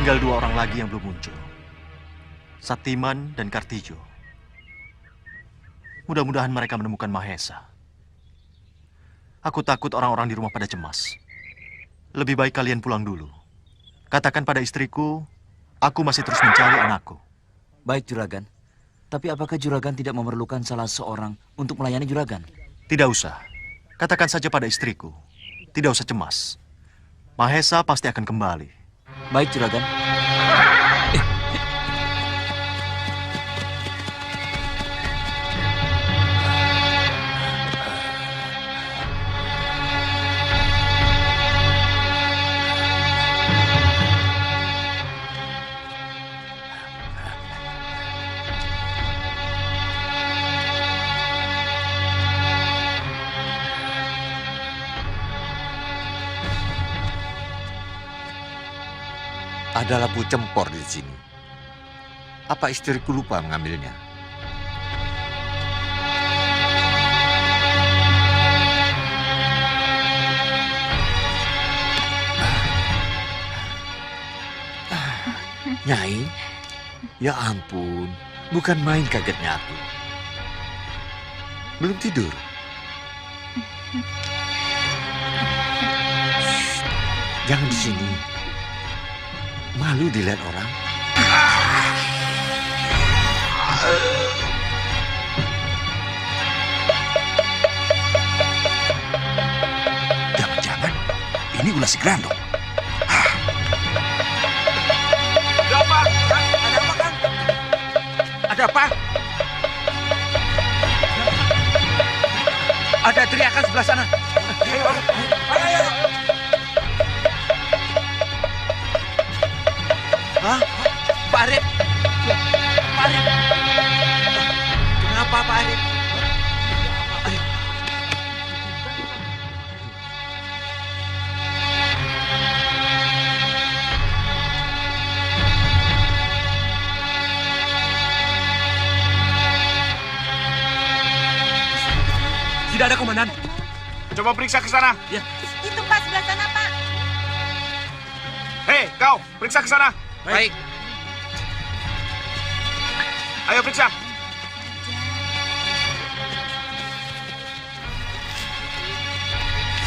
Tinggal 2 orang lagi yang belum muncul. Saktiman dan Kartijo. Mudah-mudahan mereka menemukan Mahesa. Aku takut orang-orang di rumah pada cemas. Lebih baik kalian pulang dulu. Katakan pada istriku, aku masih terus mencari anakku. Baik, Juragan. Tapi apakah Juragan tidak memerlukan salah seorang untuk melayani Juragan? Tidak usah. Katakan saja pada istriku. Tidak usah cemas. Mahesa pasti akan kembali. Baik, Juragan. Ada labu cempor di sini. Apa istriku lupa mengambilnya? Ya ampun, bukan main kagetnya aku. Belum tidur. Shh, jangan di sini. Malu dilihat orang. Jangan-jangan ini ulah si Grandong. Ada apa? Kang? Ada apa, Kang? Ada apa? Ada teriakan sebelah sana. Ayo, ayo. Hah? Pak Arif? Pak Arif? Kenapa Pak Arif? Ayo. Tidak ada komandan. Coba periksa ke sana. Ya. Itu Pak, sebelah sana, Pak. Hei, kau, periksa ke sana. Baik. Ayo periksa.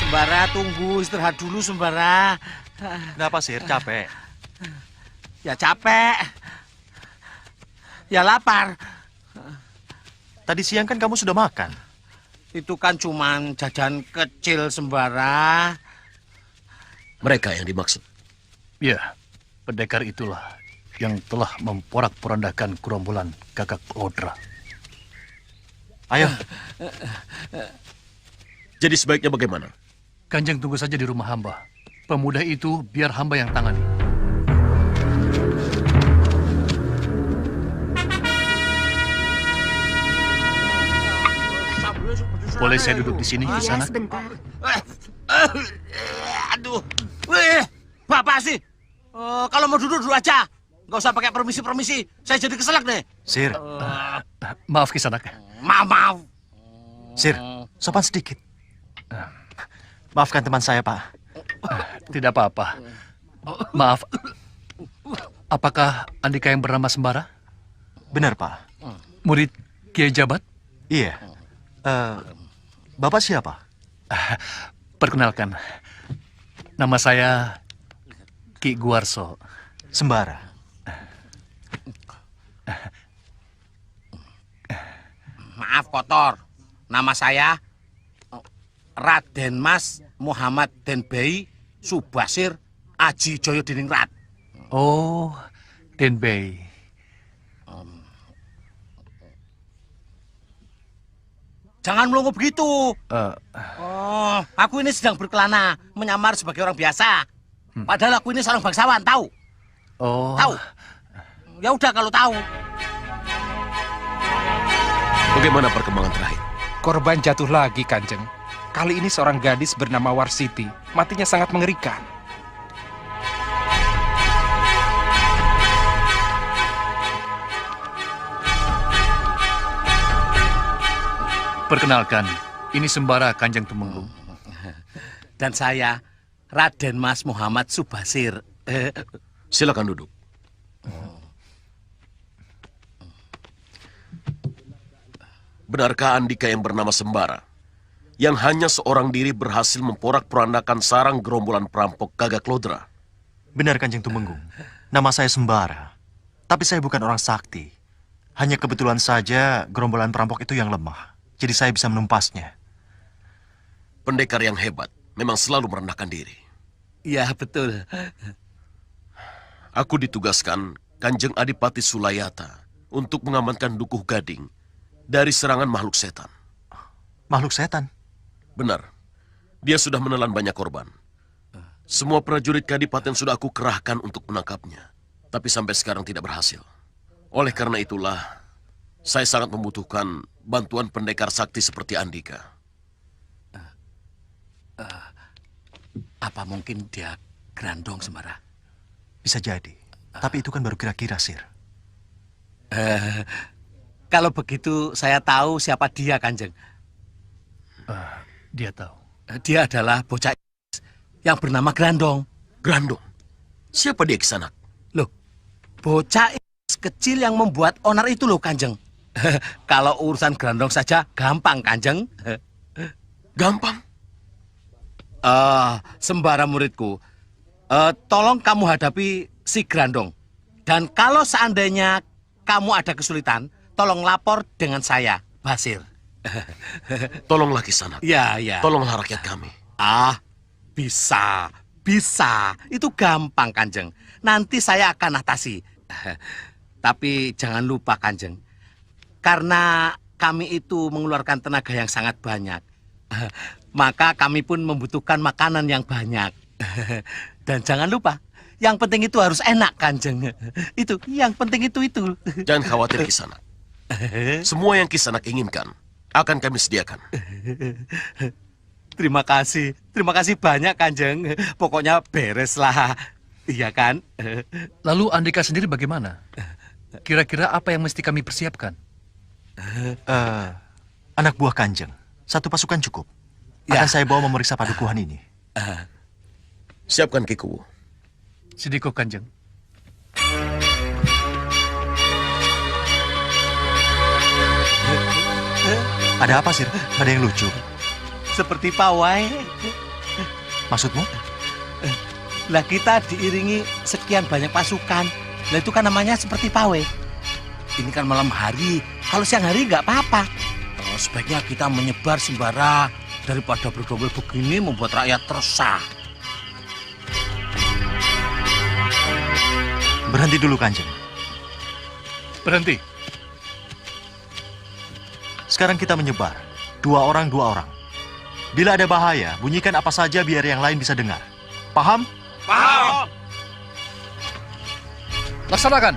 Sembara, tunggu, istirahat dulu, Sembara. Kenapa, Sir? Capek? Ya capek. Ya lapar. Tadi siang kan kamu sudah makan. Itu kan cuman jajan kecil, Sembara. Mereka yang dimaksud. Ya, pendekar itulah yang telah memporak-porandakan gerombolan Gagak Lodra. Ayo. Jadi sebaiknya bagaimana? Kanjeng tunggu saja di rumah hamba. Pemuda itu biar hamba yang tangani. Boleh saya duduk di sini, di sana? Sebentar. Aduh. Bapak sih. Kalau mau duduk aja. Nggak usah pakai permisi-permisi. Saya jadi keselak nih. Sir. Maaf Kisanak. Maaf. Sir, sopan sedikit. Maafkan teman saya, Pak. Tidak apa-apa. Maaf. Apakah Andika yang bernama Sembara? Benar, Pak. Murid Kiai Jabat? Iya. Bapak siapa? Perkenalkan. Nama saya Ki Guarso. Sembara. Maaf kotor. Nama saya Raden Mas Muhammad Denbei Subasir Aji Joyo Diningrat. Oh, Denbei. Jangan melongo begitu. Aku ini sedang berkelana, menyamar sebagai orang biasa. Padahal aku ini seorang bangsawan, tahu? Oh. Tahu? Ya udah kalau tahu. Bagaimana perkembangan terakhir? Korban jatuh lagi, Kanjeng. Kali ini seorang gadis bernama Warsiti. Matinya sangat mengerikan. Perkenalkan, ini Sembara Kanjeng Tumenggung. Dan saya Raden Mas Muhammad Subasir. Silakan duduk. Benarkah Andika yang bernama Sembara, yang hanya seorang diri berhasil memporak-porandakan sarang gerombolan perampok Gagak Lodra? Benar, Kanjeng Tumenggung. Nama saya Sembara. Tapi saya bukan orang sakti. Hanya kebetulan saja gerombolan perampok itu yang lemah. Jadi saya bisa menumpasnya. Pendekar yang hebat memang selalu merendahkan diri. Iya, betul. Aku ditugaskan Kanjeng Adipati Sulayata untuk mengamankan Dukuh Gading dari serangan makhluk setan. Makhluk setan? Benar. Dia sudah menelan banyak korban. Semua prajurit Kadipaten sudah aku kerahkan untuk menangkapnya. Tapi sampai sekarang tidak berhasil. Oleh karena itulah, saya sangat membutuhkan bantuan pendekar sakti seperti Andika. Apa mungkin dia Grandong, Sembara? Bisa jadi. Tapi itu kan baru kira-kira, Sir. Kalau begitu saya tahu siapa dia, Kanjeng. Dia tahu. Dia adalah bocah yang bernama Grandong. Grandong? Siapa dia Kisanak? Loh, bocah kecil yang membuat onar itu loh, Kanjeng. Kalau urusan Grandong saja gampang, Kanjeng. Gampang? Sembara muridku, tolong kamu hadapi si Grandong. Dan kalau seandainya kamu ada kesulitan, tolong lapor dengan saya, Basir. Tolonglah Kisanak. Ya, ya. Tolonglah rakyat kami. Bisa. Itu gampang, Kanjeng. Nanti saya akan atasi. Tapi jangan lupa, Kanjeng. Karena kami itu mengeluarkan tenaga yang sangat banyak. Maka kami pun membutuhkan makanan yang banyak. Dan jangan lupa, yang penting itu harus enak, Kanjeng. Itu, yang penting itu. Jangan khawatir Kisanak. Semua yang Kisanak inginkan akan kami sediakan. Terima kasih banyak, Kanjeng. Pokoknya beres lah, iya kan? Lalu Andika sendiri bagaimana? Kira-kira apa yang mesti kami persiapkan? Anak buah Kanjeng, 1 pasukan cukup. Akan saya bawa memeriksa padukuhan ini. Siapkan Kikuwu. Sidiko Kanjeng. Ada apa, Sir? Ada yang lucu? Seperti pawai. Maksudmu? Lah kita diiringi sekian banyak pasukan. Lah itu kan namanya seperti pawai. Ini kan malam hari. Kalau siang hari nggak apa-apa. Sebaiknya kita menyebar sembara daripada berdombel begini membuat rakyat resah. Berhenti dulu, Kanjeng. Berhenti. Sekarang kita menyebar. 2 orang. Bila ada bahaya, bunyikan apa saja biar yang lain bisa dengar. Paham? Paham. Laksanakan.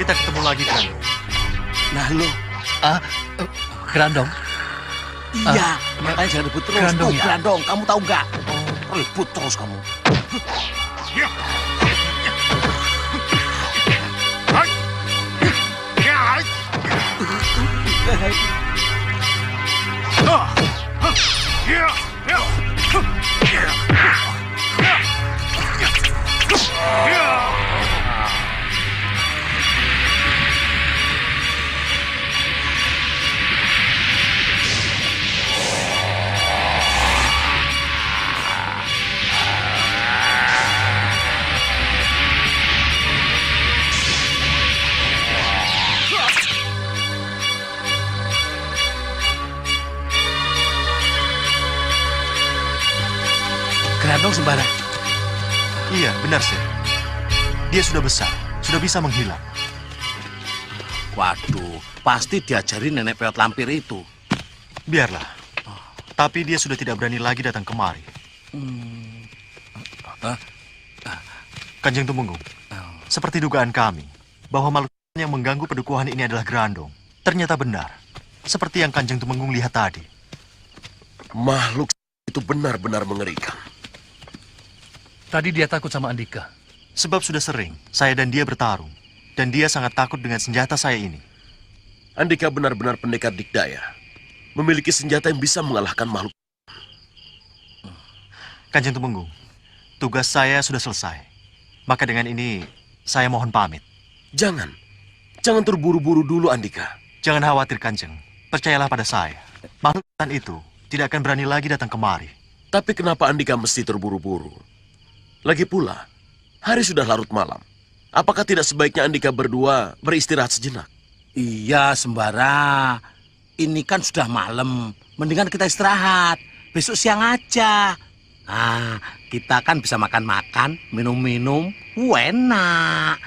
Kita ketemu lagi, Grandong. Nah lo, Grandong. iya, makanya jangan ribut terus. Grandong, ya? Grandong, kamu tahu nggak? Ribut terus kamu. Grandong sembara. Iya, benar, Sir. Dia sudah besar, sudah bisa menghilang. Waduh, pasti diajari nenek peot lampir itu. Biarlah. Tapi dia sudah tidak berani lagi datang kemari. Kanjeng Tumenggung, seperti dugaan kami, bahwa makhluk yang mengganggu pedukuhan ini adalah Grandong. Ternyata benar, seperti yang Kanjeng Tumenggung lihat tadi. Makhluk itu benar-benar mengerikan. Tadi dia takut sama Andika. Sebab sudah sering saya dan dia bertarung. Dan dia sangat takut dengan senjata saya ini. Andika benar-benar pendekar dikdaya. Memiliki senjata yang bisa mengalahkan makhluk. Kanjeng Tumenggung, tugas saya sudah selesai. Maka dengan ini, saya mohon pamit. Jangan terburu-buru dulu, Andika. Jangan khawatir, Kanjeng. Percayalah pada saya. Makhluk itu tidak akan berani lagi datang kemari. Tapi kenapa Andika mesti terburu-buru? Lagi pula, hari sudah larut malam. Apakah tidak sebaiknya Andika berdua beristirahat sejenak? Iya, Sembara. Ini kan sudah malam. Mendingan kita istirahat. Besok siang aja. Ah, kita kan bisa makan-makan, minum-minum. Enak.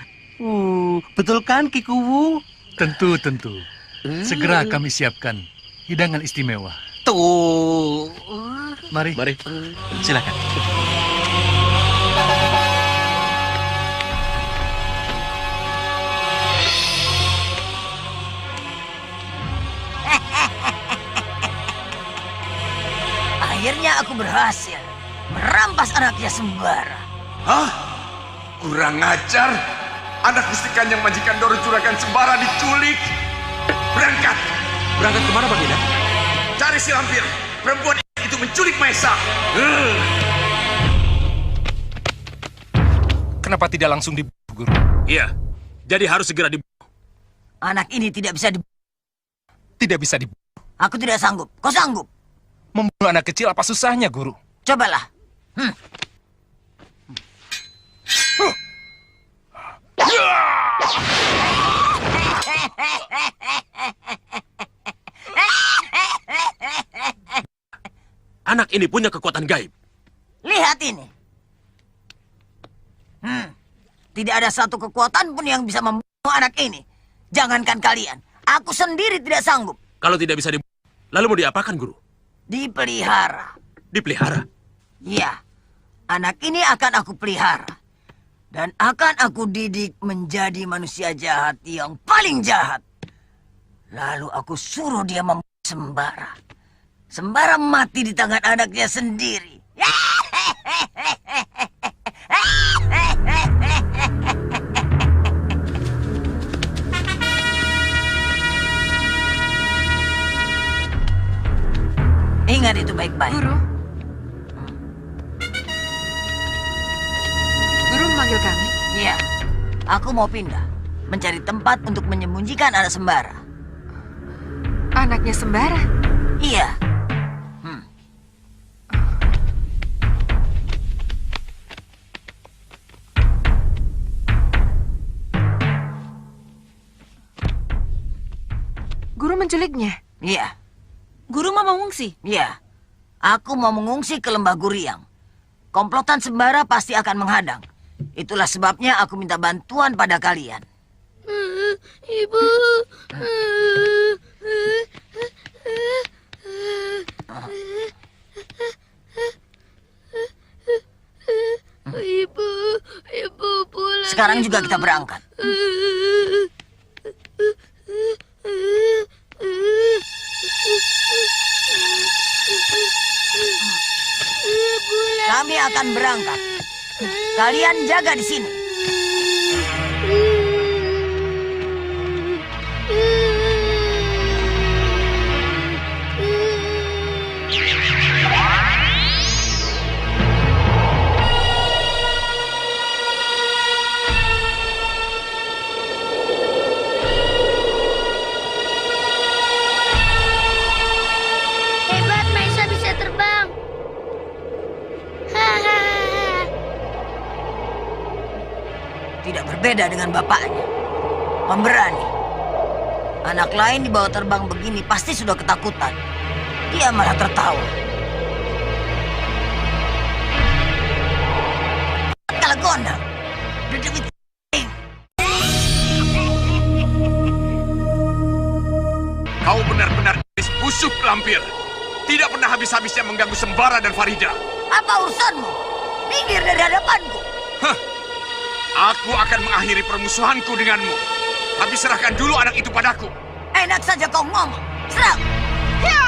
Betul kan, Kikuwu? Tentu, tentu. Segera kami siapkan hidangan istimewa. Tuh. Mari. Mari. Silakan. Akhirnya aku berhasil merampas anaknya Sembara. Hah? Kurang ajar. Anak Gusti Kanjeng Majikan Doro Juragan Sembara diculik. Berangkat. Berangkat kemana, Baginda? Cari si lampir. Perempuan itu menculik Maesa. Kenapa tidak langsung dibunuh, Guru? Iya, jadi harus segera dibunuh. Anak ini tidak bisa Tidak bisa dibunuh. Aku tidak sanggup. Kau sanggup? Membunuh anak kecil apa susahnya, Guru? Cobalah. Anak ini punya kekuatan gaib. Lihat ini. Tidak ada satu kekuatan pun yang bisa membunuh anak ini. Jangankan kalian, aku sendiri tidak sanggup. Kalau tidak bisa dibunuh, lalu mau diapakan, Guru? Dipelihara. Dipelihara. Ya, anak ini akan aku pelihara. Dan akan aku didik menjadi manusia jahat yang paling jahat. Lalu aku suruh dia membunuh Sembara. Sembara mati di tangan anaknya sendiri. Ingat itu baik-baik. Guru. Guru memanggil kami? Iya, aku mau pindah. Mencari tempat untuk menyembunyikan anak Sembara. Anaknya Sembara? Iya. Guru menculiknya? Iya. Guru mau mengungsi? Iya. Aku mau mengungsi ke Lembah Guriang. Komplotan Sembara pasti akan menghadang. Itulah sebabnya aku minta bantuan pada kalian. Ibu. Ibu pulang. Sekarang juga kita berangkat. Kami akan berangkat. Kalian jaga di sini. Hebat, Maesa bisa terbang. Tidak berbeda dengan bapaknya. Pemberani. Anak lain dibawa terbang begini pasti sudah ketakutan. Dia malah tertawa. Kalau gondang. Kau benar-benar busuk, lampir. Tidak pernah habis-habisnya mengganggu Sembara dan Farida. Apa urusanmu? Minggir dari hadapanku. Hah. Aku akan mengakhiri permusuhanku denganmu. Tapi serahkan dulu anak itu padaku. Enak saja kau ngomong. Serang. Ya.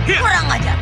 Kurang ajar.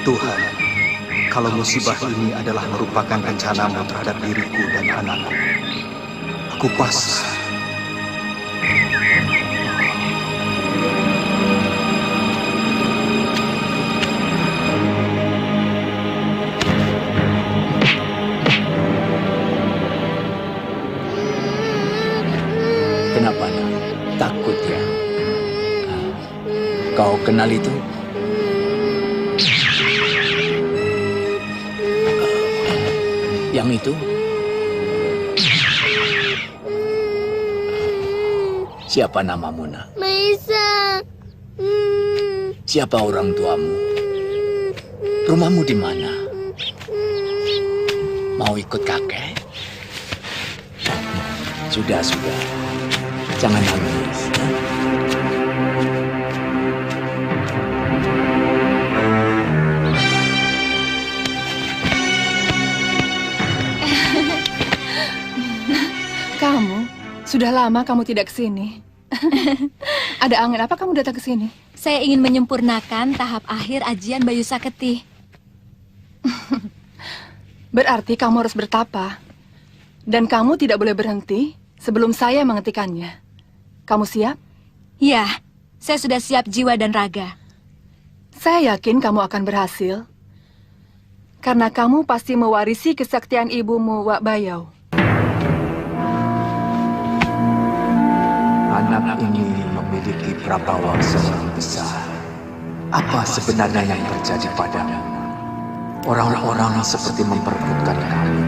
Tuhan, kalau musibah ini adalah merupakan rencanamu terhadap diriku dan anakku, aku pasrah. Kau kenal itu? Yang itu? Siapa namamu, nak? Maisa. Siapa orang tuamu? Rumahmu di mana? Mau ikut kakek? Sudah. Jangan nangis. Kamu, sudah lama kamu tidak ke sini. Ada angin apa kamu datang ke sini? Saya ingin menyempurnakan tahap akhir ajian Bayu Saketi. Berarti kamu harus bertapa. Dan kamu tidak boleh berhenti sebelum saya menghentikannya. Kamu siap? Ya, saya sudah siap jiwa dan raga. Saya yakin kamu akan berhasil. Karena kamu pasti mewarisi kesaktian ibumu, Wak Bayau. Anak ini memiliki prapawangsa yang besar. Apa sebenarnya yang terjadi padamu? Orang-orang seperti memperebutkan kamu.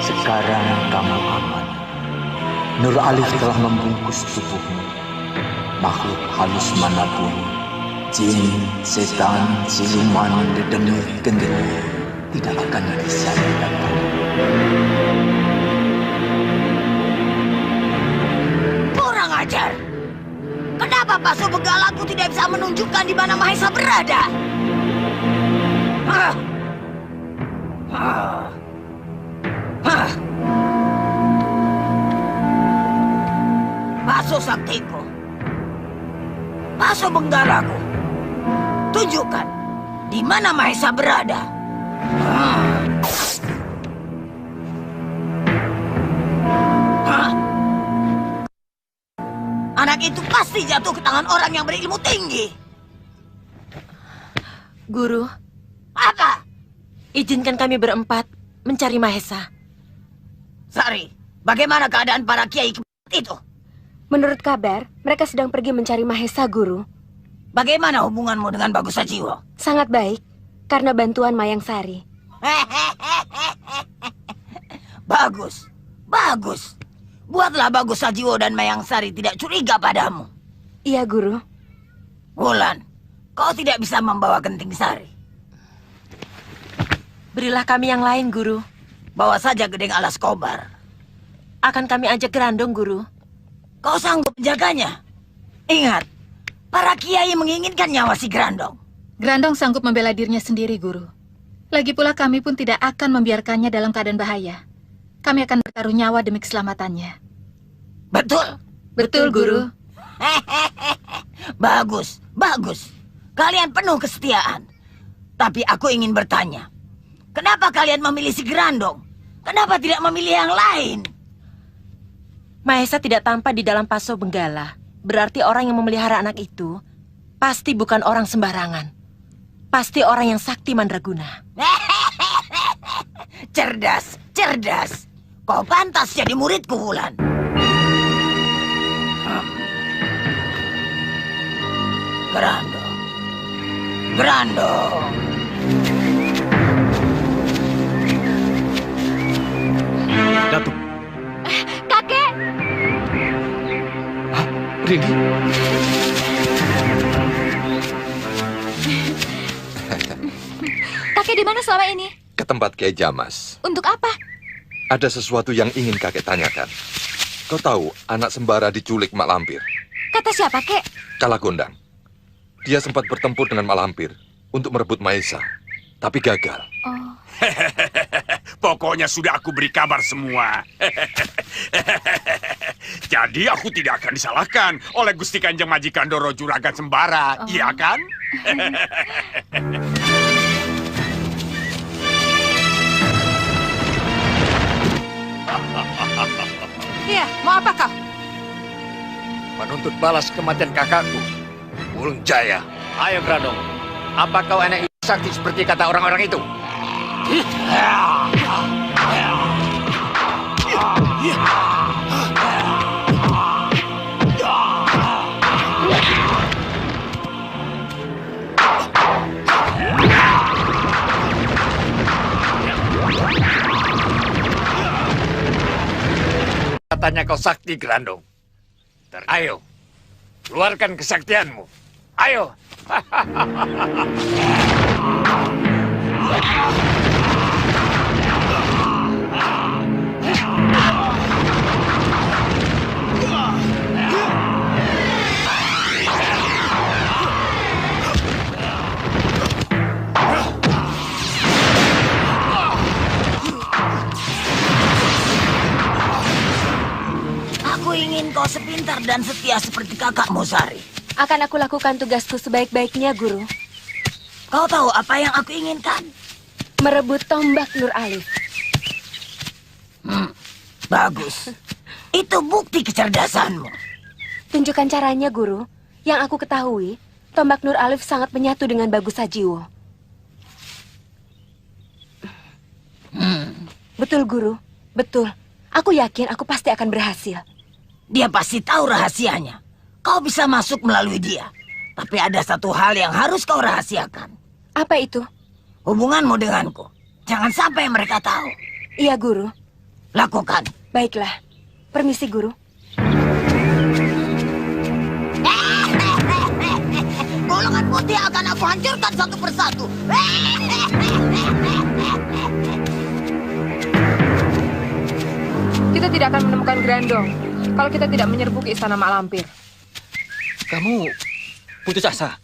Sekarang kamu aman. Nur Alif telah membungkus tubuhmu. Makhluk halus manapun, jin, setan, siluman, dedemit, genderuwo tidak akan bisa didapat. Kurang ajar. Kenapa Pasu Benggalaku tidak bisa menunjukkan di mana Mahesa berada? Pasu Saktiku, Pasu Benggalaku, tunjukkan di mana Mahesa berada. Anak itu pasti jatuh ke tangan orang yang berilmu tinggi. Guru, Apa? izinkan kami berempat mencari Mahesa. Sari, bagaimana keadaan para kiai itu? Menurut kabar, mereka sedang pergi mencari Mahesa, Guru. Bagaimana hubunganmu dengan Bagus Sajiwo? Sangat baik, karena bantuan Mayang Sari. Bagus, bagus. Buatlah Bagus Sajiwo dan Mayang Sari tidak curiga padamu. Iya, Guru. Wulan, kau tidak bisa membawa Genting Sari. Berilah kami yang lain, Guru. Bawa saja Gedeng Alas Kobar. Akan kami ajak Grandong, Guru. Kau sanggup menjaganya? Ingat, para kiai menginginkan nyawa si Grandong. Grandong sanggup membela dirinya sendiri, Guru. Lagi pula kami pun tidak akan membiarkannya dalam keadaan bahaya. Kami akan bertaruh nyawa demi keselamatannya. Betul? Betul, Guru. Bagus, bagus. Kalian penuh kesetiaan. Tapi aku ingin bertanya, kenapa kalian memilih si Grandong? Kenapa tidak memilih yang lain? Mahesa tidak tampak di dalam Paso Benggala. Berarti orang yang memelihara anak itu pasti bukan orang sembarangan. Pasti orang yang sakti mandraguna. Cerdas, cerdas. Kau pantas jadi muridku, Wulan. Grandong. Grandong. Datuk. Kakek! Rini. Kakek di mana selama ini? Ke tempat Kiai Jamas. Untuk apa? Ada sesuatu yang ingin kakek tanyakan. Kau tahu anak Sembara diculik Mak Lampir? Kata siapa, Kek? Kalagondang. Dia sempat bertempur dengan Mak Lampir untuk merebut Mahesa, tapi gagal. Oh. Pokoknya sudah aku beri kabar semua. Jadi aku tidak akan disalahkan oleh Gusti Kanjeng Majikan Doro Juragan Sembara, iya kan? Iya, mau apa kau? Menuntut balas kematian kakakku, Wulung Jaya. Ayo Grandong, apa kau anak ibu sakti seperti kata orang-orang itu? Katanya kau sakti, Grandong. Ayo, keluarkan kesaktianmu. Ayo. Aku ingin kau sepintar dan setia seperti kakakmu, Sari. Akan aku lakukan tugasku sebaik-baiknya, Guru. Kau tahu apa yang aku inginkan? Merebut tombak Nur Alif. Bagus. Itu bukti kecerdasanmu. Tunjukkan caranya, Guru. Yang aku ketahui, tombak Nur Alif sangat menyatu dengan Bagus Sajiwo. Betul, Guru. Betul. Aku yakin aku pasti akan berhasil. Dia pasti tahu rahasianya. Kau bisa masuk melalui dia. Tapi ada satu hal yang harus kau rahasiakan. Apa itu? Hubunganmu denganku. Jangan sampai mereka tahu. Iya, Guru. Lakukan. Baiklah. Permisi, Guru. Golongan putih akan aku hancurkan satu persatu. Kita tidak akan menemukan Grandong kalau kita tidak menyerbu ke istana Mak Lampir. Kamu putus asa?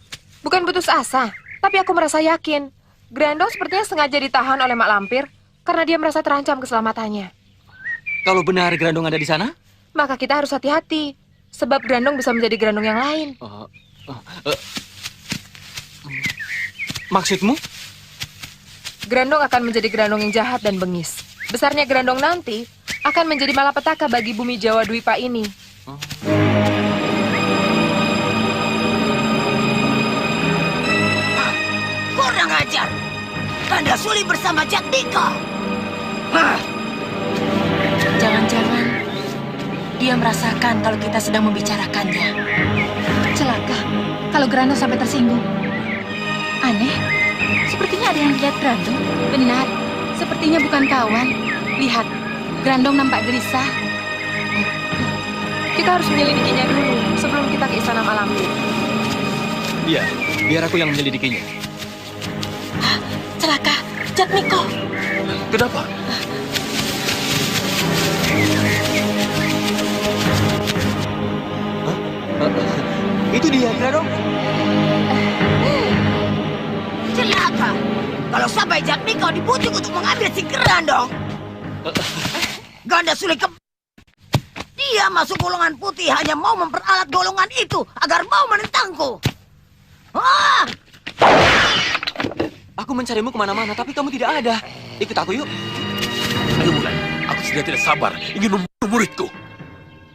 Bukan putus asa, tapi aku merasa yakin Grandong sepertinya sengaja ditahan oleh Mak Lampir karena dia merasa terancam keselamatannya. Kalau benar Grandong ada di sana? Maka kita harus hati-hati, sebab Grandong bisa menjadi Grandong yang lain. Maksudmu? Grandong akan menjadi Grandong yang jahat dan bengis. Besarnya Grandong nanti akan menjadi malapetaka bagi bumi Jawa Dwipa ini. Kurang ajar. Kanda Suli bersama Jatmiko. Jangan-jangan dia merasakan kalau kita sedang membicarakannya. Celaka kalau Grandong sampai tersinggung. Aneh, sepertinya ada yang lihat Grandong. Benar, sepertinya bukan kawan. Lihat, Grandong nampak gelisah. Kita harus menyelidikinya dulu sebelum kita ke istana Mak Lampir. Iya, biar aku yang menyelidikinya. Celaka, Jatmiko. Kenapa? Itu dia, Grandong. Celaka. Kalau sampai Jatmiko dibujuk untuk mengambil si Grandong. Ganda Suli dia masuk golongan putih hanya mau memperalat golongan itu agar mau menentangku. Aku mencarimu kemana-mana, tapi kamu tidak ada. Ikut aku yuk. Ayo mulai. Aku sudah tidak sabar ingin membunuh muridku.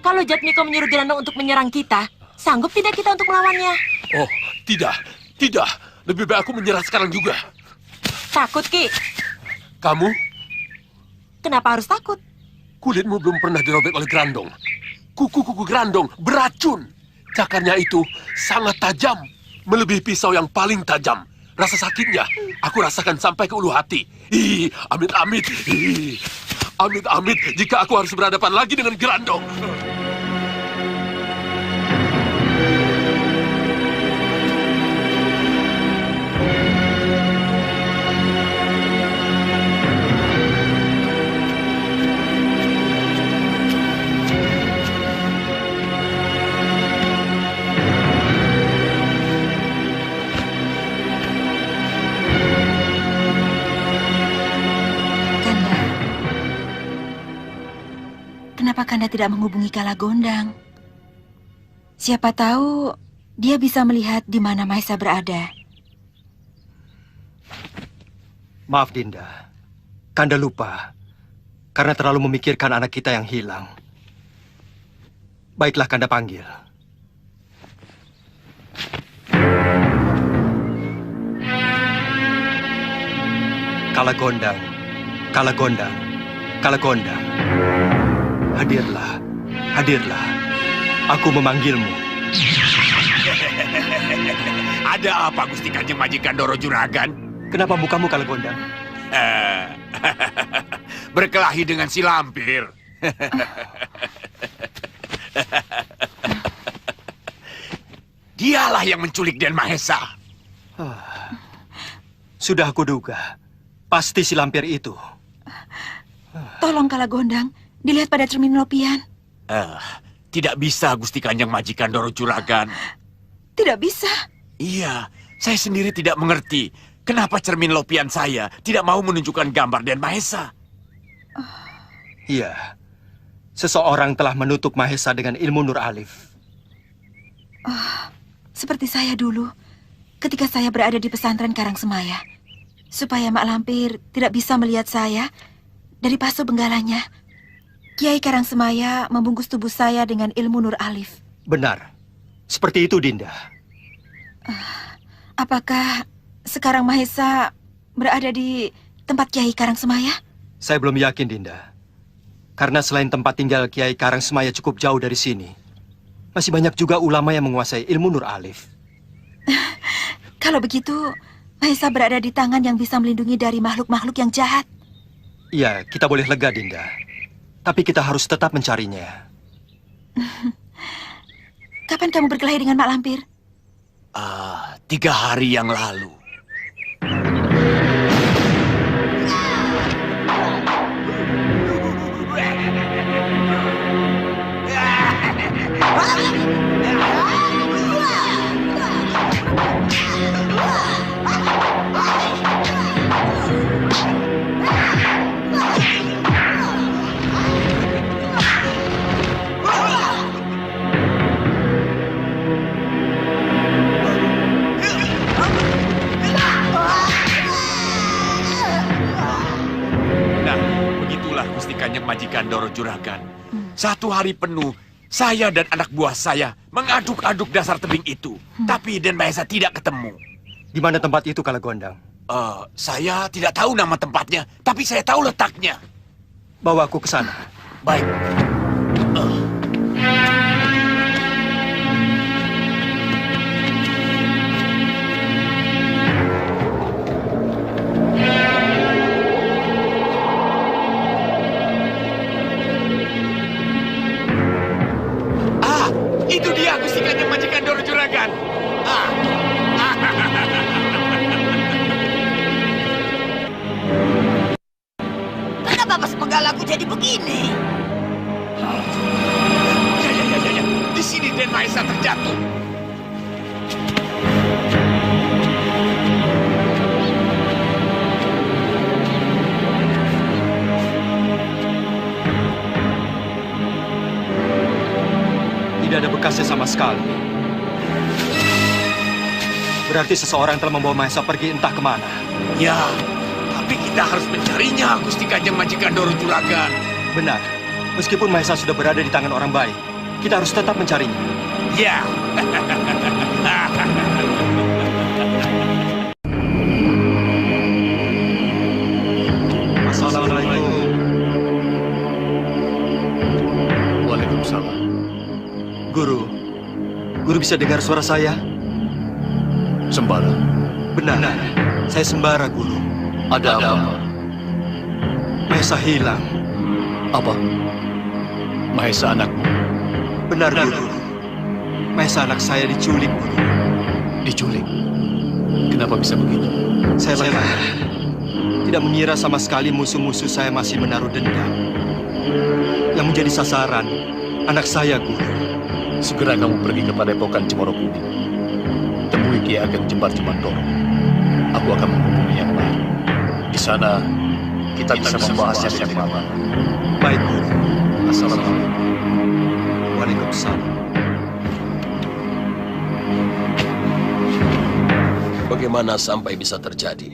Kalau Jatmiko menyuruh Grandong untuk menyerang kita, sanggup tidak kita untuk melawannya? Oh, tidak. Tidak. Lebih baik aku menyerah sekarang juga. Takut, Ki? Kamu? Kenapa harus takut? Kulitmu belum pernah dirobek oleh Grandong. Kuku-kuku Grandong beracun. Cakarnya itu sangat tajam. Melebihi pisau yang paling tajam. Rasa sakitnya aku rasakan sampai ke ulu hati. Amit-amit. Amit-amit jika aku harus berhadapan lagi dengan Grandong. Kenapa Kanda tidak menghubungi Kalagondang? Siapa tahu dia bisa melihat di mana Mahesa berada. Maaf Dinda, Kanda lupa karena terlalu memikirkan anak kita yang hilang. Baiklah Kanda panggil. Kalagondang, Kalagondang, Kalagondang. Hadirlah, hadirlah. Aku memanggilmu. Ada apa Gusti Kanjeng Majikan Doro Juragan? Kenapa mukamu Kalagondang? Berkelahi dengan si lampir. Dialah yang menculik Den Mahesa. Sudah aku duga. Pasti si lampir itu. Tolong Kalagondang, dilihat pada cermin lopian. Tidak bisa Gusti Kanjeng Majikan Doro Juragan. Tidak bisa. Iya, saya sendiri tidak mengerti. Kenapa cermin lopian saya tidak mau menunjukkan gambar Den Mahesa? Iya, seseorang telah menutup Mahesa dengan ilmu Nur Alif. Seperti saya dulu, ketika saya berada di pesantren Karangsemaya. Supaya Mak Lampir tidak bisa melihat saya dari paso benggalanya, Kiai Karangsemaya membungkus tubuh saya dengan ilmu Nur Alif. Benar, seperti itu Dinda. Apakah sekarang Mahesa berada di tempat Kiai Karangsemaya? Saya belum yakin Dinda. Karena selain tempat tinggal Kiai Karangsemaya cukup jauh dari sini, masih banyak juga ulama yang menguasai ilmu Nur Alif. Kalau begitu, Mahesa berada di tangan yang bisa melindungi dari makhluk-makhluk yang jahat. Iya, kita boleh lega Dinda. Tapi kita harus tetap mencarinya. Kapan kamu berkelahi dengan Mak Lampir? 3 hari yang lalu. Gusti Kanjeng Majikan Doro Juragan. 1 hari penuh, saya dan anak buah saya mengaduk-aduk dasar tebing itu. Tapi Den Mahesa tidak ketemu. Di mana tempat itu Kalagondang? Saya tidak tahu nama tempatnya, tapi saya tahu letaknya. Bawa aku ke sana. Baik. Itu dia Gusti Kanjeng Majikan Doro Juragan. Kenapa pas penggalaku jadi begini? Ya. Di sini Den Mahesa terjatuh. Tidak ada bekasnya sama sekali. Berarti seseorang telah membawa Mahesa pergi entah kemana. Ya, tapi kita harus mencarinya, Gusti Kanjeng Majikan Doro Juragan. Benar. Meskipun Mahesa sudah berada di tangan orang baik, kita harus tetap mencarinya. Ya. Assalamualaikum. Waalaikumsalam. Guru bisa dengar suara saya? Sembara. Benar, saya Sembara, Guru. Ada apa? Mahesa hilang. Apa? Mahesa anakmu? Benar, Guru. Mahesa anak saya diculik, Guru. Diculik? Kenapa bisa begitu? Saya tidak mengira sama sekali musuh-musuh saya masih menaruh dendam. Yang menjadi sasaran, anak saya, Guru. Segera kamu pergi ke Padepokan Cemoro Kuning. Temui Ki Ageng Jembar Cemandoro. Aku akan menghubungi yang lain. Di sana, kita bisa membahasnya siang malam. Baik, Guru. Assalamualaikum. Waalaikumsalam. Bagaimana sampai bisa terjadi?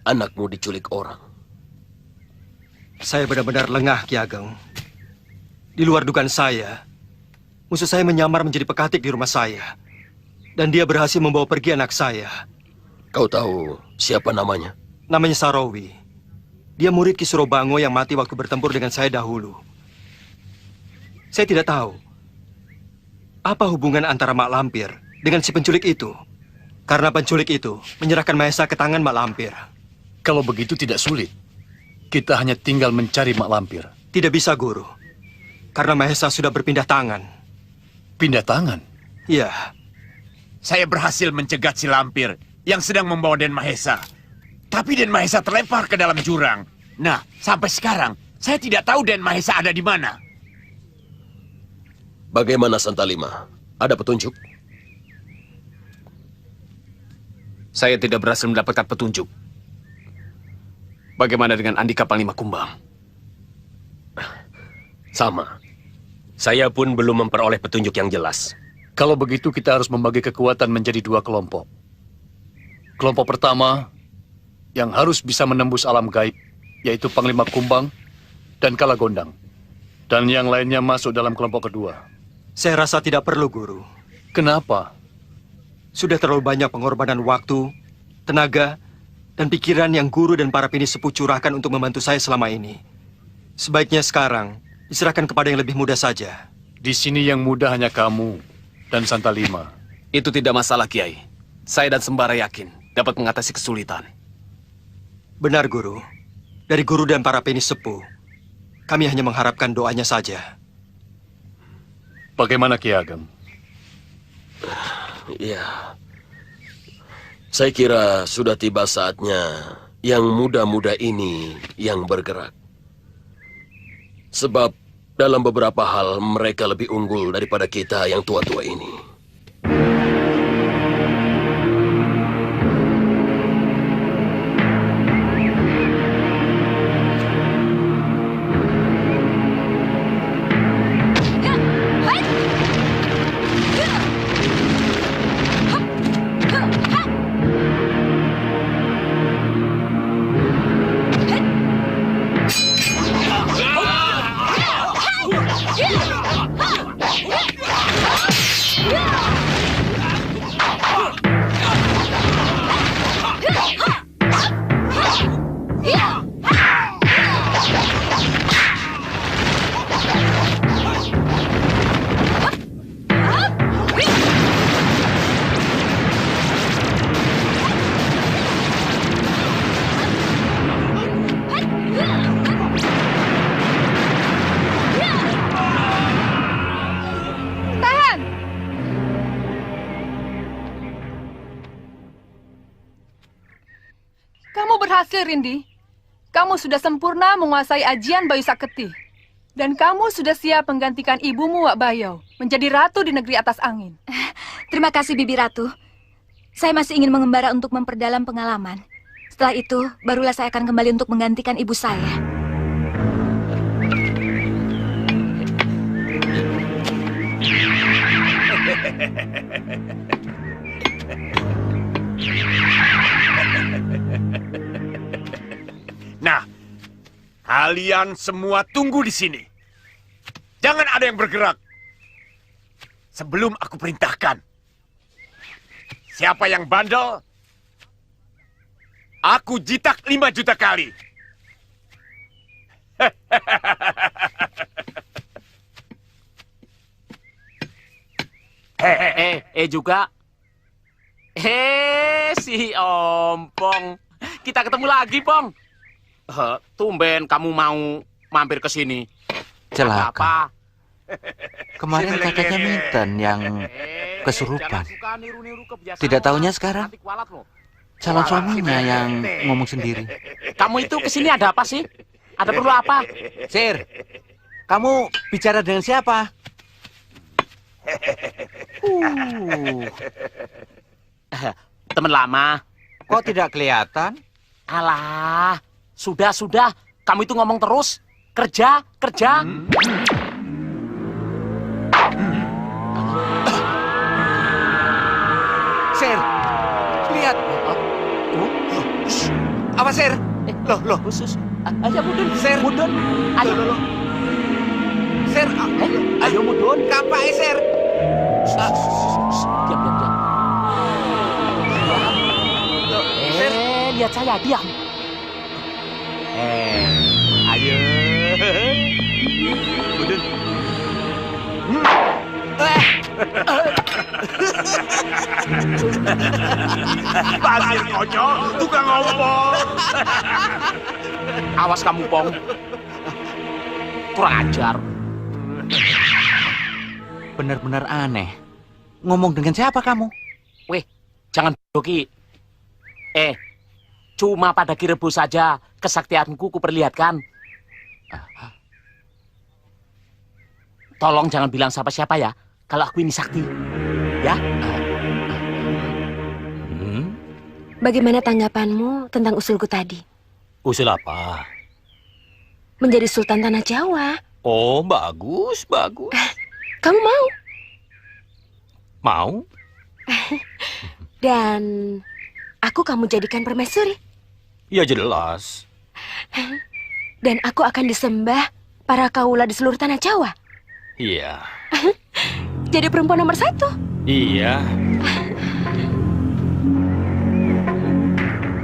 Anakmu diculik orang. Saya benar-benar lengah, Ki Ageng. Di luar dugaan saya, musuh saya menyamar menjadi pekatik di rumah saya. Dan dia berhasil membawa pergi anak saya. Kau tahu siapa namanya? Namanya Sarawi. Dia murid Ki Surobango yang mati waktu bertempur dengan saya dahulu. Saya tidak tahu apa hubungan antara Mak Lampir dengan si penculik itu. Karena penculik itu menyerahkan Mahesa ke tangan Mak Lampir. Kalau begitu tidak sulit. Kita hanya tinggal mencari Mak Lampir. Tidak bisa, Guru. Karena Mahesa sudah berpindah tangan. Pindah tangan? Iya. Saya berhasil mencegat si Lampir yang sedang membawa Den Mahesa. Tapi Den Mahesa terlempar ke dalam jurang. Nah, sampai sekarang saya tidak tahu Den Mahesa ada di mana. Bagaimana Santalima? Ada petunjuk? Saya tidak berhasil mendapatkan petunjuk. Bagaimana dengan Andika Panglima Kumbang? Sama. Saya pun belum memperoleh petunjuk yang jelas. Kalau begitu kita harus membagi kekuatan menjadi dua kelompok. Kelompok pertama yang harus bisa menembus alam gaib, yaitu Panglima Kumbang dan Kalagondang. Dan yang lainnya masuk dalam kelompok kedua. Saya rasa tidak perlu, Guru. Kenapa? Sudah terlalu banyak pengorbanan waktu, tenaga, dan pikiran yang Guru dan para pini sepuh curahkan untuk membantu saya selama ini. Sebaiknya sekarang diserahkan kepada yang lebih mudah saja. Di sini yang mudah hanya kamu dan Santalima. Itu tidak masalah, Kiai. Saya dan Sembara yakin dapat mengatasi kesulitan. Benar, Guru. Dari Guru dan para pini sepuh, kami hanya mengharapkan doanya saja. Bagaimana, Ki Ageng? Ya, saya kira sudah tiba saatnya yang muda-muda ini yang bergerak. Sebab dalam beberapa hal mereka lebih unggul daripada kita yang tua-tua ini. Berhasil, Rindi. Kamu sudah sempurna menguasai ajian Bayu Saketi. Dan kamu sudah siap menggantikan ibumu, Wak Bayau, menjadi ratu di negeri atas angin. Terima kasih, Bibi Ratu. Saya masih ingin mengembara untuk memperdalam pengalaman. Setelah itu, barulah saya akan kembali untuk menggantikan ibu saya. Nah, kalian semua tunggu di sini. Jangan ada yang bergerak sebelum aku perintahkan. Siapa yang bandel, aku jitak 5 juta kali. Juga. Si Ompong. Kita ketemu lagi, Pong. Tumben kamu mau mampir ke sini. Celaka. Kemarin katanya Minten yang kesurupan. Tidak tahunya sekarang calon suaminya yang ngomong sendiri. Kamu itu ke sini ada apa sih? Ada perlu apa? Sir, kamu bicara dengan siapa? Teman lama. Kok tidak kelihatan? Alah, Sudah. Kamu itu ngomong terus. Kerja. Sir, lihat. Apa, Sir? Loh. Khusus. Ayo mudun. Sir. Mudun. Ayo. Loh. Sir, ayo mudun. Kapai, Sir. Diam. Lihat saya, diam. Ayo. Mudun. Pasir konyol, tukang ngomong. Awas kamu, Pong. Kurang ajar. Benar-benar aneh. Ngomong dengan siapa kamu? Weh, jangan doki. Cuma pada Ki-Rebo saja kesaktianku kuperlihatkan. Tolong jangan bilang siapa-siapa ya, kalau aku ini sakti. Ya? Bagaimana tanggapanmu tentang usulku tadi? Usul apa? Menjadi Sultan Tanah Jawa. Oh, bagus. Kamu mau? Mau? Dan aku kamu jadikan permaisuri. Ya jelas. Dan aku akan disembah para kaula di seluruh Tanah Jawa. Iya. Jadi perempuan nomor 1. Iya.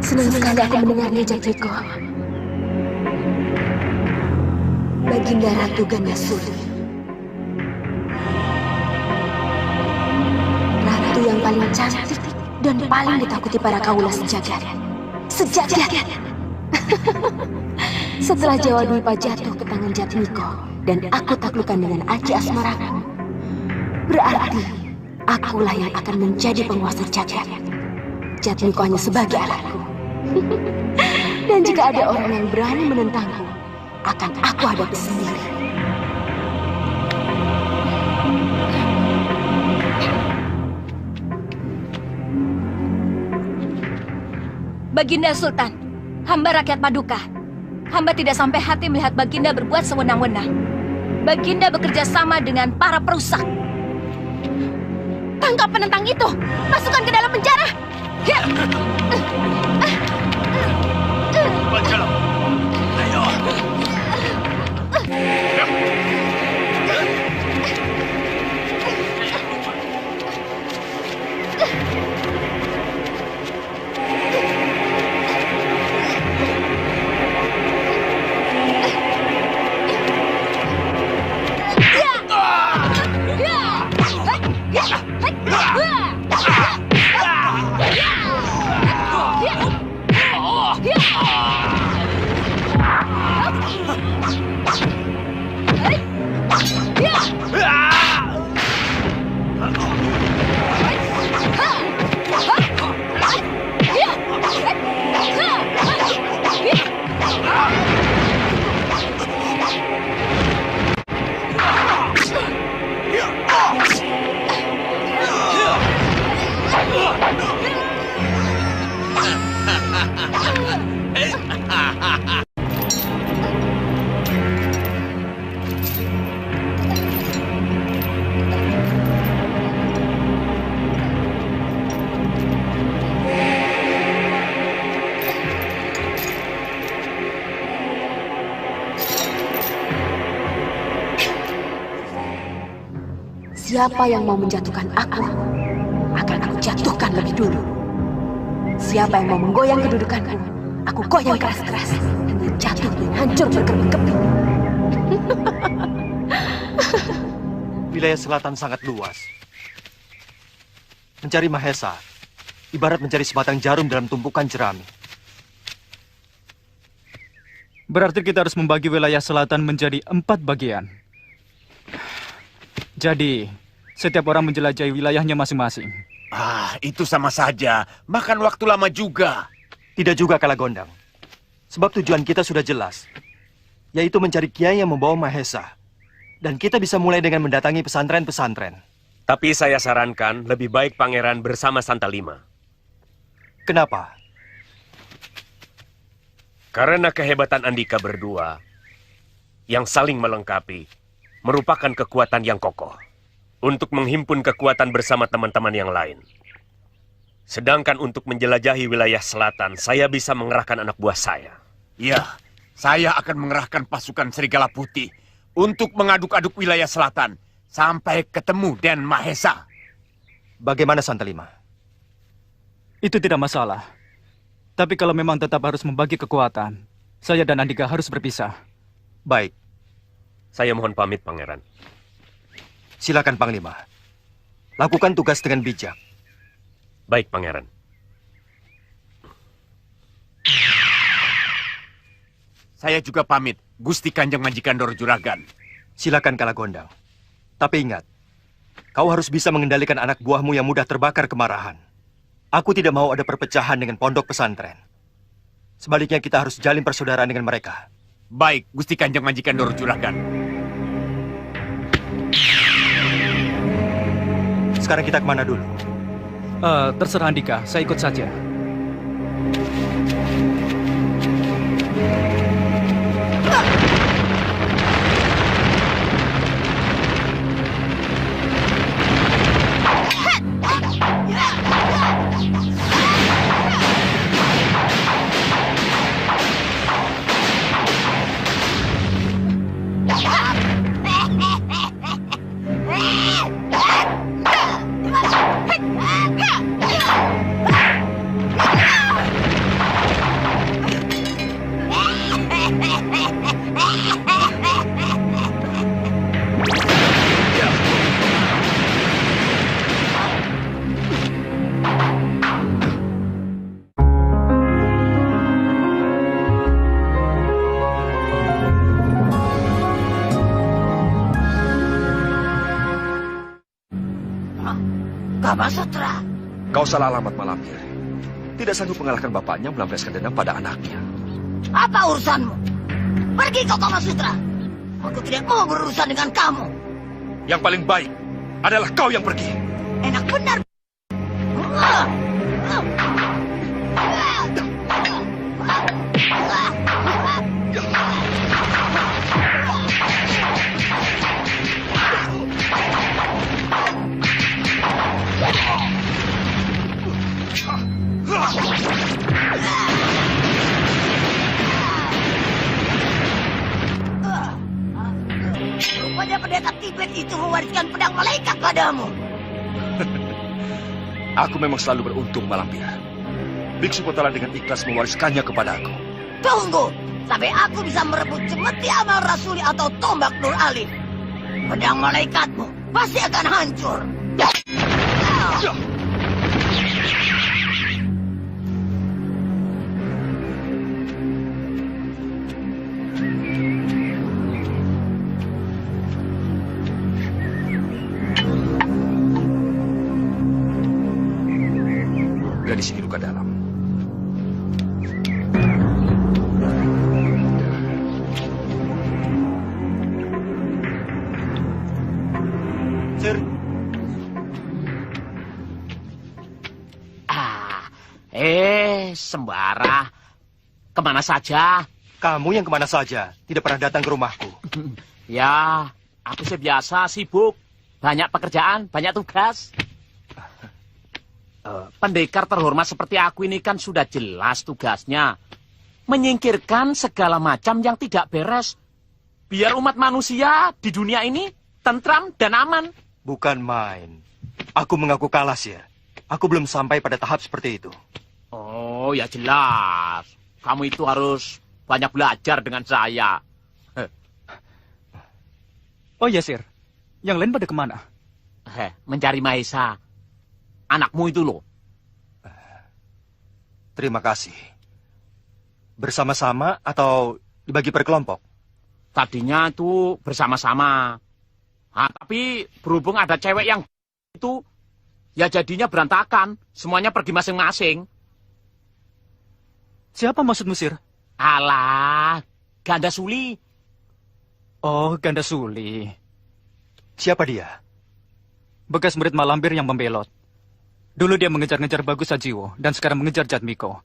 Senang sekali aku mendengarnya, Jatwiko. Baginda Ratu Gandasuli. Ratu yang paling cantik dan paling ditakuti para kaula sejagat. Setelah Jawa Dwipa jatuh ke tangan Jatmiko dan aku taklukkan dengan aji asmaraku, berarti akulah yang akan menjadi penguasa jagat. Jatmiko hanya sebagai alatku. Dan jika ada orang yang berani menentangku, akan aku hadapi sendiri. Baginda Sultan, hamba rakyat Paduka. Hamba tidak sampai hati melihat Baginda berbuat sewenang-wenang. Baginda bekerja sama dengan para perusak. Tangkap penentang itu, masukkan ke dalam penjara. Baca. Ayo. Siapa yang mau menjatuhkan aku, akan aku jatuhkan lebih dulu. Siapa yang mau menggoyang kedudukanku, aku goyang keras-keras. Dan jatuh dan hancur berkeping-keping. Wilayah selatan sangat luas. Mencari Mahesa, ibarat mencari sebatang jarum dalam tumpukan jerami. Berarti kita harus membagi wilayah selatan menjadi 4 bagian. Jadi, setiap orang menjelajahi wilayahnya masing-masing. Itu sama saja. Makan waktu lama juga. Tidak juga, Kalagondang. Sebab tujuan kita sudah jelas, yaitu mencari kiai yang membawa Mahesa. Dan kita bisa mulai dengan mendatangi pesantren-pesantren. Tapi saya sarankan lebih baik pangeran bersama Santalima. Kenapa? Karena kehebatan Andika berdua yang saling melengkapi merupakan kekuatan yang kokoh untuk menghimpun kekuatan bersama teman-teman yang lain. Sedangkan untuk menjelajahi wilayah selatan, saya bisa mengerahkan anak buah saya. Ya, saya akan mengerahkan pasukan Serigala Putih untuk mengaduk-aduk wilayah selatan sampai ketemu Den Mahesa. Bagaimana Santalima? Itu tidak masalah. Tapi kalau memang tetap harus membagi kekuatan, saya dan Andika harus berpisah. Baik. Saya mohon pamit, Pangeran. Silakan, Panglima. Lakukan tugas dengan bijak. Baik, Pangeran. Saya juga pamit, Gusti Kanjeng Majikan Doro Juragan. Silakan Kalagondang. Tapi ingat, kau harus bisa mengendalikan anak buahmu yang mudah terbakar kemarahan. Aku tidak mau ada perpecahan dengan pondok pesantren. Sebaliknya kita harus jalin persaudaraan dengan mereka. Baik, Gusti Kanjeng Majikan Doro Juragan. Sekarang kita kemana dulu? Terserah Andika, saya ikut saja. Kamasutra. Kau salah alamat, Malampir. Tidak sanggup mengalahkan bapaknya melampiaskan dendam pada anaknya. Apa urusanmu? Pergi kau Kamasutra. Aku tidak mau berurusan dengan kamu. Yang paling baik adalah kau yang pergi. Enak benar. Rupanya pendeta Tibet itu mewariskan pedang malaikat padamu. Aku memang selalu beruntung, Malampir. Biksu Kotala dengan ikhlas mewariskannya kepadaku. Tunggu, sampai aku bisa merebut cemeti amal rasuli atau tombak Nur Alim. Pedang malaikatmu pasti akan hancur. Di sini luka dalam. Sir. Sembara. Kemana saja? Kamu yang kemana saja? Tidak pernah datang ke rumahku. Ya, aku biasa sibuk. Banyak pekerjaan, banyak tugas. Pendekar terhormat seperti aku ini kan sudah jelas tugasnya. Menyingkirkan segala macam yang tidak beres. Biar umat manusia di dunia ini tentram dan aman. Bukan main. Aku mengaku kalah, Sir. Aku belum sampai pada tahap seperti itu. Oh, ya jelas. Kamu itu harus banyak belajar dengan saya. Oh ya, Sir. Yang lain pada kemana? Mencari Mahesa. Anakmu itu loh. Terima kasih. Bersama-sama atau dibagi per kelompok? Tadinya itu bersama-sama. Nah, tapi berhubung ada cewek yang itu, ya jadinya berantakan. Semuanya pergi masing-masing. Siapa maksudmu, Sir? Alah, Ganda Suli. Oh, Ganda Suli. Siapa dia? Bekas murid Malampir yang membelot. Dulu dia mengejar-ngejar Bagus Sajiwo dan sekarang mengejar Jatmiko.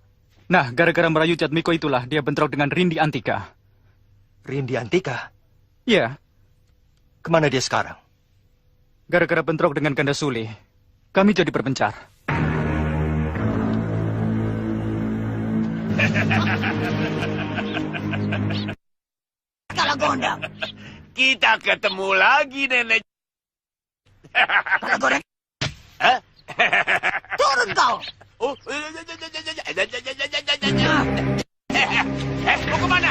Nah, gara-gara merayu Jatmiko itulah dia bentrok dengan Rindi Antika. Rindi Antika? Iya. Kemana dia sekarang? Gara-gara bentrok dengan Ganda Suli, kami jadi berpencar. Kalagondang. Kita ketemu lagi, Nenek. Kalagondang. Turun kau. Oh, mau kemana?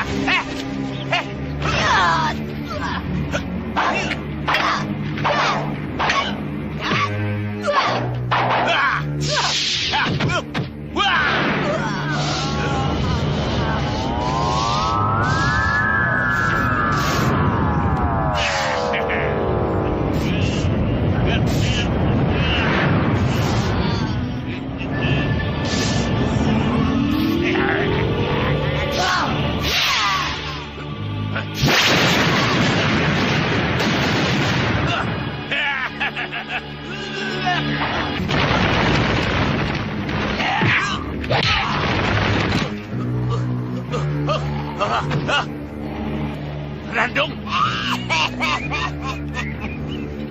Grandong.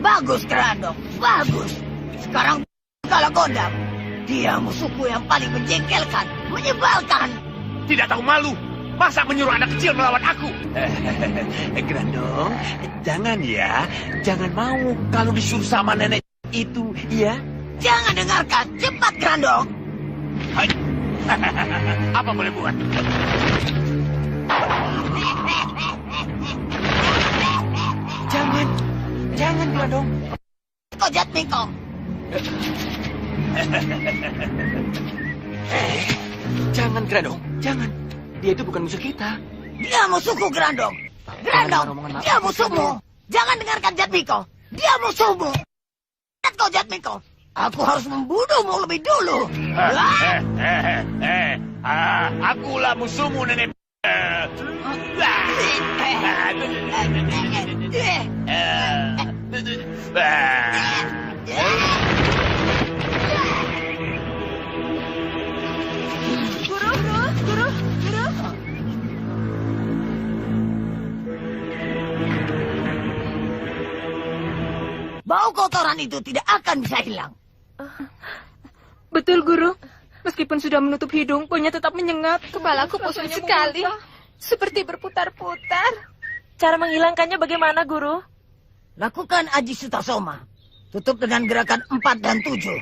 Bagus, Grandong. Bagus. Sekarang Kalagondang. Dia musuhku yang paling menjengkelkan, menyebalkan. Tidak tahu malu. Masa menyuruh anak kecil melawan aku? Grandong, jangan ya. Jangan mau kalau disuruh sama nenek itu, ya. Jangan dengarkan. Cepat, Grandong. Hai. Apa boleh buat? Jangan Grandong. Kau Jatmiko. Jangan Grandong, jangan. Dia itu bukan musuh kita. Dia musuhku, Grandong. Grandong, dia musuhmu. Jangan dengarkan Jatmiko. Dia musuhmu. Lihat kau Jatmiko. Aku harus membunuhmu lebih dulu. Akulah musuhmu, Nenek. Guru. Bau kotoran itu tidak akan bisa hilang. Betul, Guru. Meskipun sudah menutup hidung, baunya tetap menyengat. Kepalaku pusing sekali. Seperti berputar-putar. Cara menghilangkannya bagaimana, Guru? Lakukan Aji Sutasoma. Tutup dengan gerakan 4 dan 7.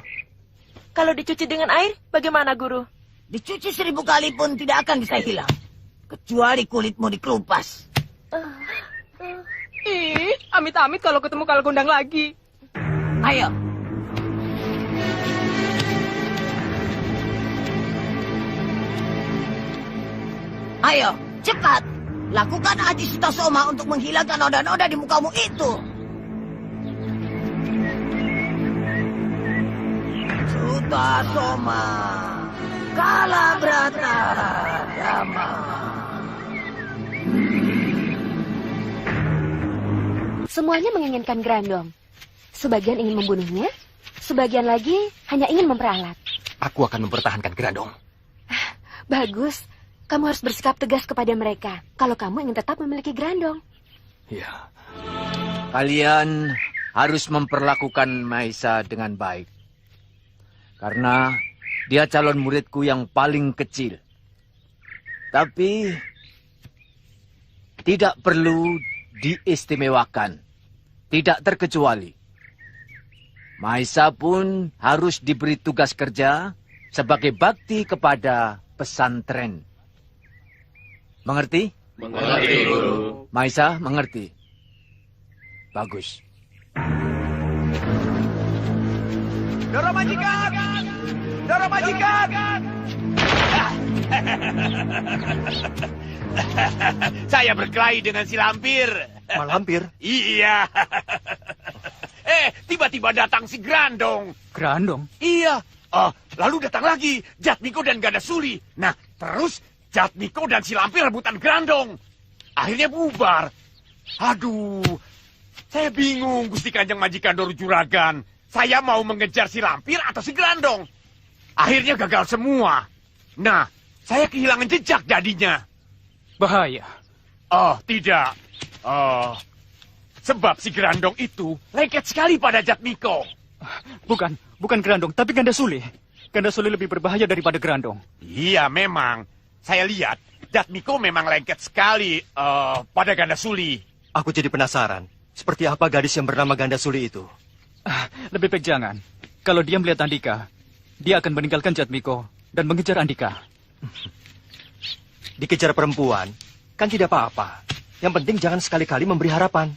Kalau dicuci dengan air, bagaimana, Guru? Dicuci 1000 kali pun tidak akan bisa hilang. Kecuali kulitmu dikelupas. Ih, amit-amit kalau ketemu Kalagondang lagi. Ayo. Ayo, cepat. Lakukan Aji Sutasoma untuk menghilangkan noda-noda di mukamu itu. Sutasoma. Kalabrata Dama. Semuanya menginginkan Grandong. Sebagian ingin membunuhnya, sebagian lagi hanya ingin memperalat. Aku akan mempertahankan Grandong. Bagus. Kamu harus bersikap tegas kepada mereka kalau kamu ingin tetap memiliki Grandong. Ya. Kalian harus memperlakukan Maisa dengan baik. Karena dia calon muridku yang paling kecil. Tapi tidak perlu diistimewakan. Tidak terkecuali. Maisa pun harus diberi tugas kerja sebagai bakti kepada pesantren. Mengerti? Mengerti, Guru. Maisa mengerti. Bagus. Doro majikan! Doro majikan! Saya berkelahi dengan si lampir. Malampir? Iya. Tiba-tiba datang si Grandong. Grandong? Iya. Lalu datang lagi Jatmiko dan Ganda Suli. Nah, terus Jatmiko dan si lampir rebutan Grandong. Akhirnya bubar. Aduh, saya bingung Gusti Kanjeng Majikan Doro Juragan. Saya mau mengejar si lampir atau si Grandong. Akhirnya gagal semua. Nah, Saya kehilangan jejak jadinya. Bahaya. Oh, tidak. Oh, sebab si Grandong itu lengket sekali pada Jatmiko. Bukan Grandong, tapi Gandasuli. Gandasuli lebih berbahaya daripada Grandong. Iya, memang. Saya lihat Jatmiko memang lengket sekali pada Gandasuli. Aku jadi penasaran. Seperti apa gadis yang bernama Gandasuli itu? Lebih baik jangan. Kalau dia melihat Andika, dia akan meninggalkan Jatmiko dan mengejar Andika. Dikejar perempuan, kan tidak apa-apa. Yang penting jangan sekali-kali memberi harapan.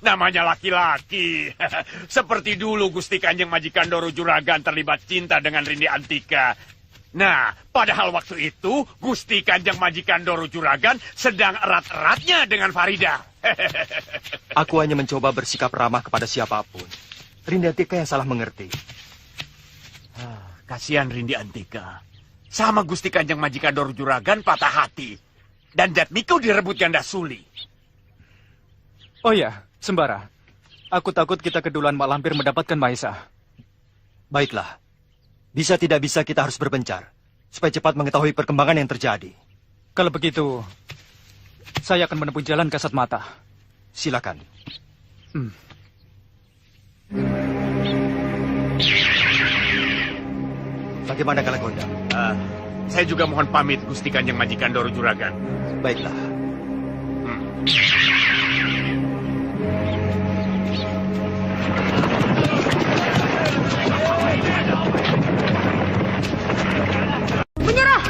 Namanya laki-laki. Seperti dulu Gusti Kanjeng Majikan Doro Juragan terlibat cinta dengan Rindi Antika. Nah, padahal waktu itu Gusti Kanjeng Majikan Doro Juragan sedang erat-eratnya dengan Farida. Aku hanya mencoba bersikap ramah kepada siapapun. Rindi Antika yang salah mengerti. Kasihan Rindi Antika. Sama Gusti Kanjeng Majikan Doro Juragan patah hati. Dan Jatmiko direbut Gandasuli. Oh ya, Sembara. Aku takut kita keduluan Mak Lampir mendapatkan Maisa. Baiklah. Bisa tidak bisa kita harus berpencar. Supaya cepat mengetahui perkembangan yang terjadi. Kalau begitu, saya akan menempuh jalan kasat mata. Silakan. Bagaimana Kalagonda? Saya juga mohon pamit Gusti Kanjeng Majikan Doro Juragan. Baiklah. Menyerah!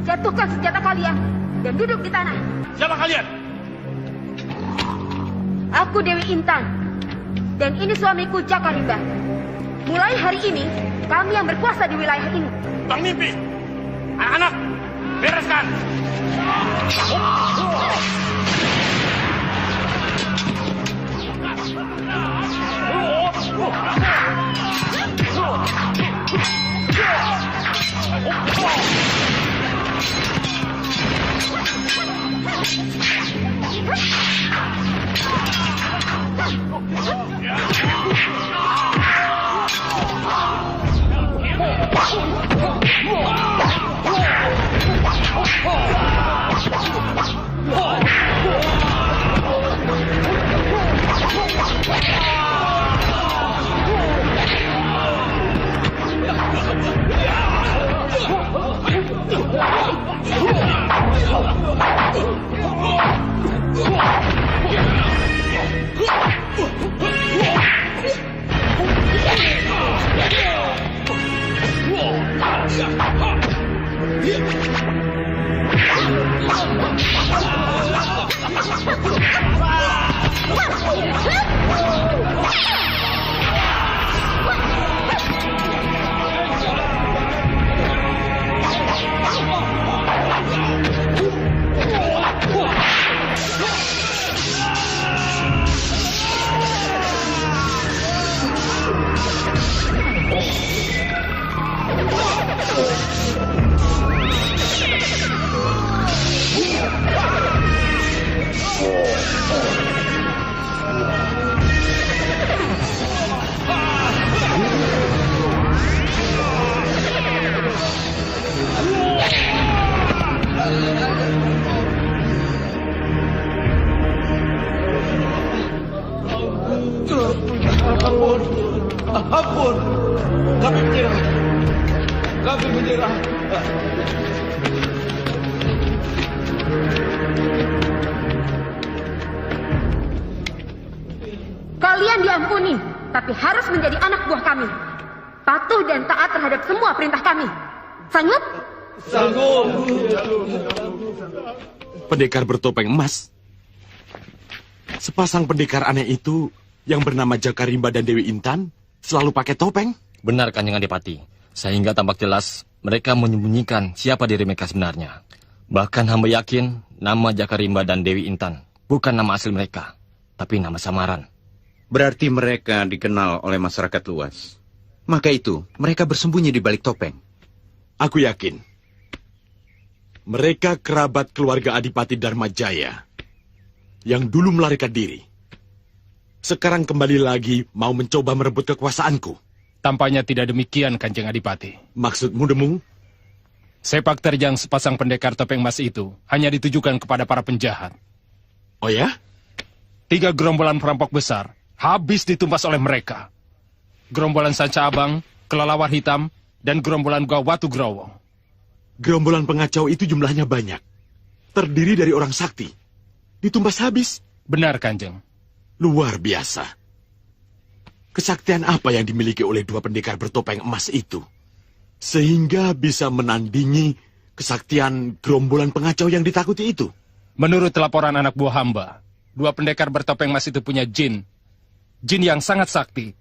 Jatuhkan senjata kalian dan duduk di tanah. Siapa kalian? Aku Dewi Intan. Dan ini suamiku Jaka Rimba. Mulai hari ini, kami yang berkuasa di wilayah ini. Bang Mimpi! Anak-anak, bereskan! Ampun, kami menyerah. Kami menyerah. Kalian diampuni, tapi harus menjadi anak buah kami. Patuh dan taat terhadap semua perintah kami. Sanggup? Sanggup. Pendekar bertopeng emas. Sepasang pendekar aneh itu yang bernama Jaka Rimba dan Dewi Intan selalu pakai topeng. Benar, Kanjeng Adipati. Sehingga tampak jelas mereka menyembunyikan siapa diri mereka sebenarnya. Bahkan hamba yakin nama Jaka Rimba dan Dewi Intan bukan nama asli mereka, tapi nama samaran. Berarti mereka dikenal oleh masyarakat luas. Maka itu, mereka bersembunyi di balik topeng. Aku yakin. Mereka kerabat keluarga Adipati Dharma Jaya yang dulu melarikan diri. sekarang kembali lagi mau mencoba merebut kekuasaanku. Tampaknya tidak demikian, Kanjeng Adipati. Maksudmu, Demung? Sepak terjang sepasang pendekar topeng emas itu hanya ditujukan kepada para penjahat. Oh ya? 3 gerombolan perampok besar habis ditumpas oleh mereka. Gerombolan Sanca Abang, Kelelawar Hitam, dan gerombolan Gua Watu Growong. Gerombolan pengacau itu jumlahnya banyak. Terdiri dari orang sakti. Ditumpas habis. Benar, Kanjeng. Luar biasa. Kesaktian apa yang dimiliki oleh 2 pendekar bertopeng emas itu? Sehingga bisa menandingi kesaktian gerombolan pengacau yang ditakuti itu. Menurut laporan anak buah hamba, 2 pendekar bertopeng emas itu punya jin. Jin yang sangat sakti.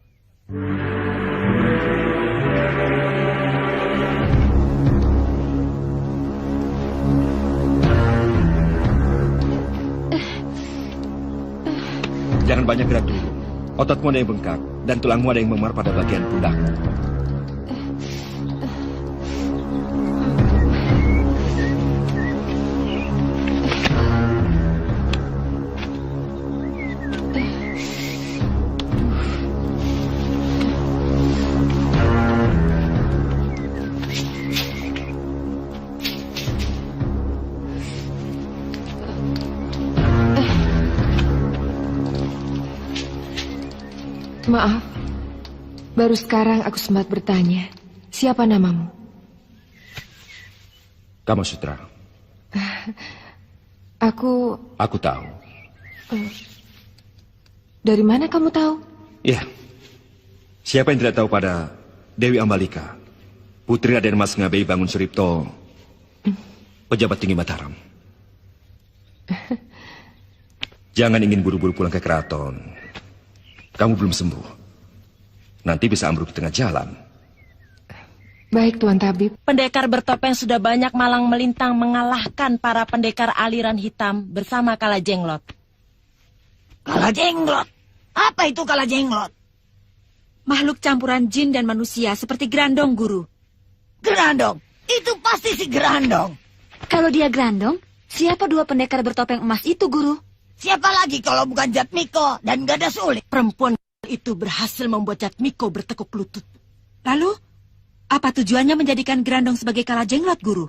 Jangan banyak gerak dulu. Ototmu ada yang bengkak dan tulangmu ada yang memar pada bagian pundakmu. Maaf, baru sekarang aku sempat bertanya, siapa namamu? Kamu Sutra. Aku tahu. Dari mana kamu tahu? Ya, siapa yang tidak tahu pada Dewi Ambalika, putri Raden Mas Ngabei Bangun Suripto, pejabat tinggi Mataram. Jangan ingin buru-buru pulang ke keraton. Kamu belum sembuh. Nanti bisa ambruk di tengah jalan. Baik, Tuan Tabib. Pendekar bertopeng sudah banyak malang melintang mengalahkan para pendekar aliran hitam bersama Kala Jenglot. Kala Jenglot? Apa itu Kala Jenglot? Makhluk campuran jin dan manusia seperti Grandong, Guru. Grandong? Itu pasti si Grandong. Kalau dia Grandong, siapa 2 pendekar bertopeng emas itu, Guru? Siapa lagi kalau bukan Jatmiko dan Gada Sulik? Perempuan itu berhasil membuat Jatmiko bertekuk lutut. Lalu, apa tujuannya menjadikan Grandong sebagai Kala Jenglot, Guru?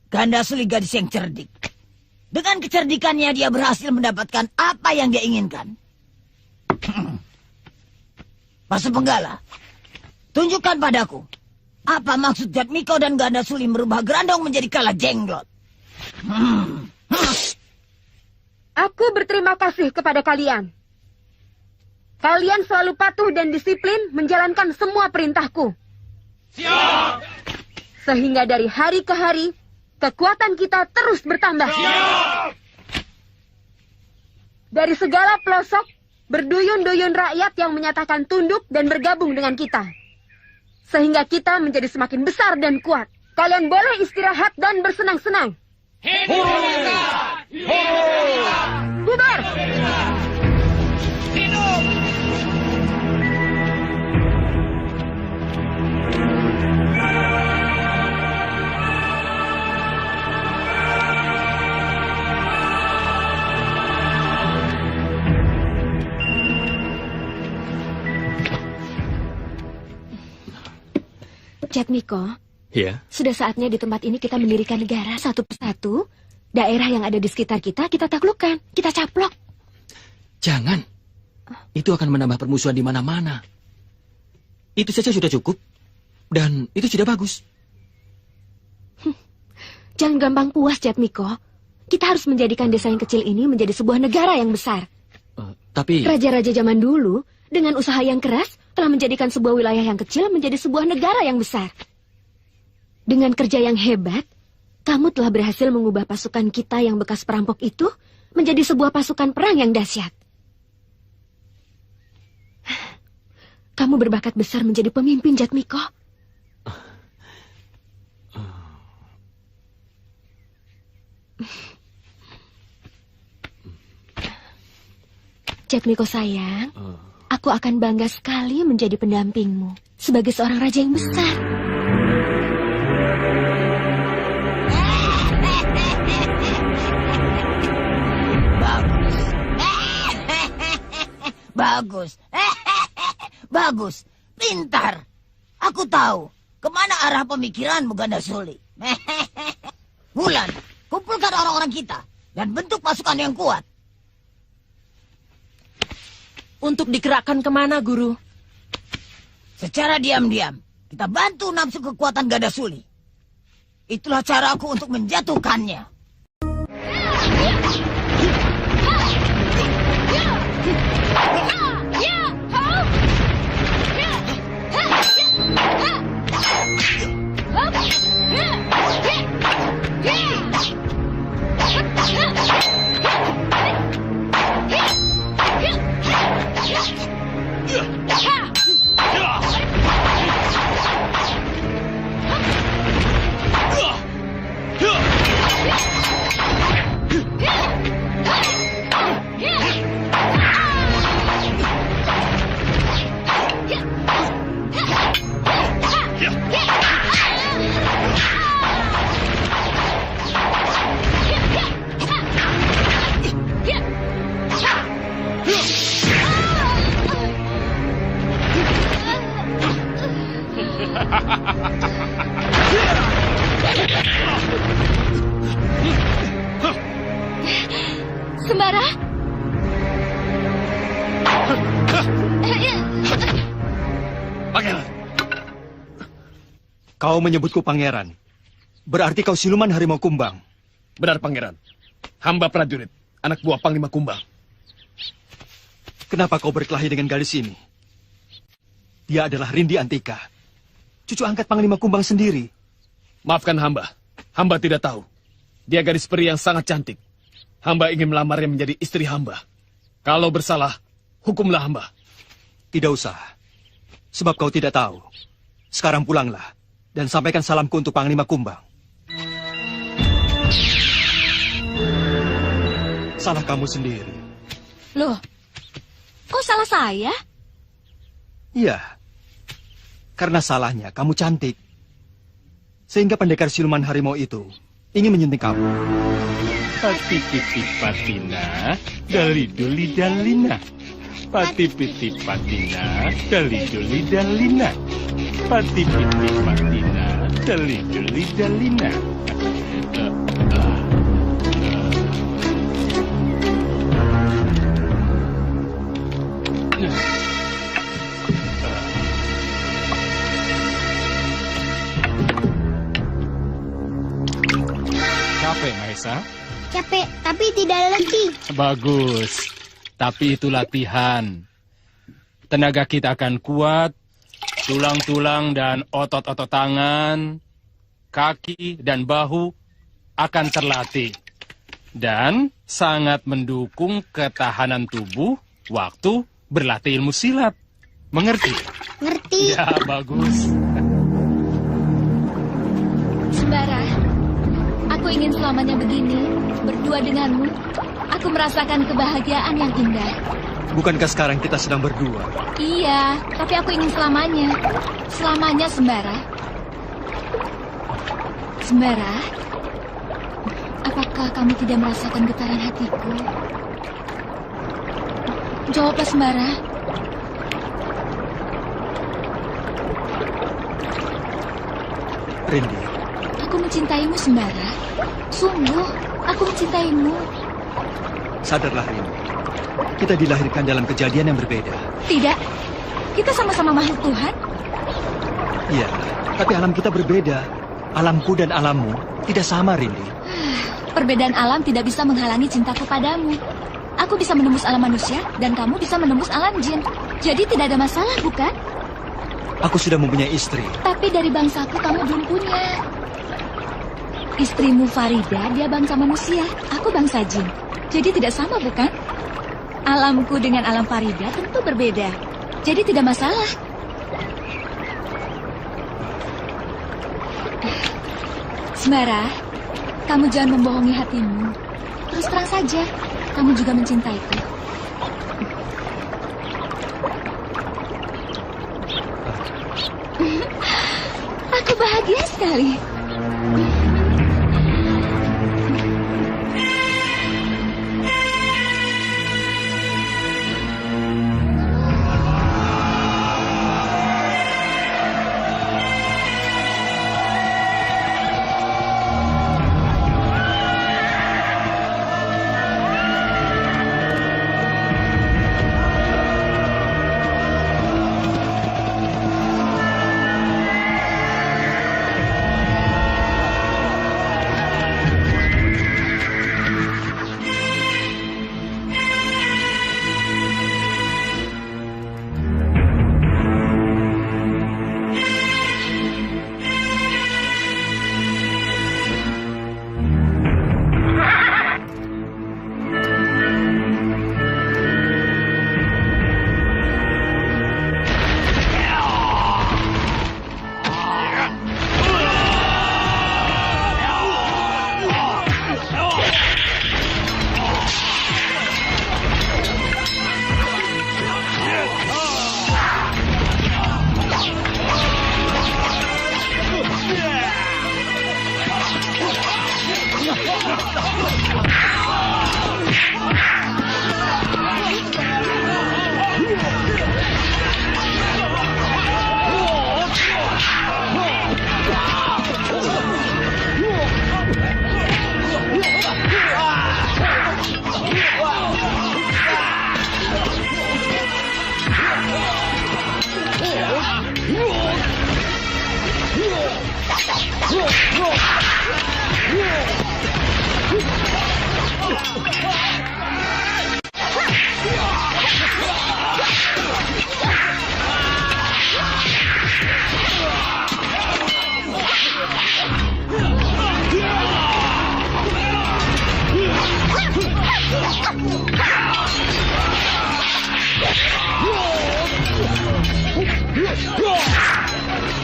Ganda Sulik gadis yang cerdik. Dengan kecerdikannya dia berhasil mendapatkan apa yang dia inginkan. Pasu Penggala, tunjukkan padaku. Apa maksud Jatmiko dan Ganda Sulik merubah Grandong menjadi Kala Jenglot? Aku berterima kasih kepada kalian. Kalian selalu patuh dan disiplin menjalankan semua perintahku. Siap! Sehingga dari hari ke hari, kekuatan kita terus bertambah. Siap! Dari segala pelosok, berduyun-duyun rakyat yang menyatakan tunduk dan bergabung dengan kita. Sehingga kita menjadi semakin besar dan kuat. Kalian boleh istirahat dan bersenang-senang. Bubar! Jatmiko, Ya. sudah saatnya di tempat ini kita mendirikan negara satu persatu. Daerah yang ada di sekitar kita taklukkan, kita caplok. Jangan. Itu akan menambah permusuhan di mana-mana. Itu saja sudah cukup. Dan itu sudah bagus. Jangan gampang puas, Jatmiko. Kita harus menjadikan desa yang kecil ini menjadi sebuah negara yang besar. Tapi... Raja-raja zaman dulu, dengan usaha yang keras, telah menjadikan sebuah wilayah yang kecil menjadi sebuah negara yang besar. Dengan kerja yang hebat, kamu telah berhasil mengubah pasukan kita yang bekas perampok itu menjadi sebuah pasukan perang yang dahsyat. Kamu berbakat besar menjadi pemimpin, Jatmiko. Jatmiko sayang, aku akan bangga sekali menjadi pendampingmu sebagai seorang raja yang besar. Bagus. Bagus. Pintar. Aku tahu kemana arah pemikiranmu, Ganda Suli. Wulan, kumpulkan orang-orang kita dan bentuk pasukan yang kuat. Untuk digerakkan kemana, Guru? Secara diam-diam, kita bantu nafsu kekuatan Ganda Suli. Itulah caraku untuk menjatuhkannya. Sembara? Pangeran. Kau menyebutku pangeran. Berarti kau siluman harimau kumbang. Benar, Pangeran. Hamba prajurit, anak buah Panglima Kumbang. Kenapa kau berkelahi dengan gadis ini? Dia adalah Rindi Antika, cucu angkat Panglima Kumbang sendiri. Maafkan hamba. Hamba tidak tahu. Dia gadis peri yang sangat cantik. Hamba ingin melamarnya menjadi istri hamba. Kalau bersalah, hukumlah hamba. Tidak usah. Sebab kau tidak tahu. Sekarang pulanglah dan sampaikan salamku untuk Panglima Kumbang. Salah kamu sendiri. Loh, kok salah saya? Iya. Karena salahnya kamu cantik. Sehingga pendekar siluman harimau itu ingin menyentuh kamu. Pati piti patina, dali duli dalina. Pati piti patina, dali duli dalina. Pati piti patina, dali duli dalina. Capek, Maesa? Capek, tapi tidak letih. Bagus. Tapi itu latihan. Tenaga kita akan kuat, tulang-tulang dan otot-otot tangan, kaki dan bahu akan terlatih. Dan sangat mendukung ketahanan tubuh waktu berlatih ilmu silat. Mengerti? Ngerti. Ya, bagus. Sembara, aku ingin selamanya begini, berdua denganmu. Aku merasakan kebahagiaan yang indah. Bukankah sekarang kita sedang berdua? Iya, tapi aku ingin selamanya. Selamanya, Sembara. Sembara, apakah kamu tidak merasakan getaran hatiku? Jawablah, Sembara. Rindi. Aku mencintaimu, Sembara. Sungguh, aku mencintaimu. Sadarlah, Rindi. Kita dilahirkan dalam kejadian yang berbeda. Tidak, kita sama-sama makhluk Tuhan. Iya, tapi alam kita berbeda. Alamku dan alammu tidak sama, Rindi. Perbedaan alam tidak bisa menghalangi cintaku padamu. Aku bisa menembus alam manusia, dan kamu bisa menembus alam jin. Jadi tidak ada masalah, bukan? Aku sudah mempunyai istri. Tapi dari bangsaku kamu belum punya. Istrimu Farida, dia bangsa manusia. Aku bangsa jin. Jadi tidak sama, bukan? Alamku dengan alam Farida tentu berbeda. Jadi tidak masalah. Sembara, kamu jangan membohongi hatimu. Terus terang saja, kamu juga mencintaiku. Aku bahagia sekali.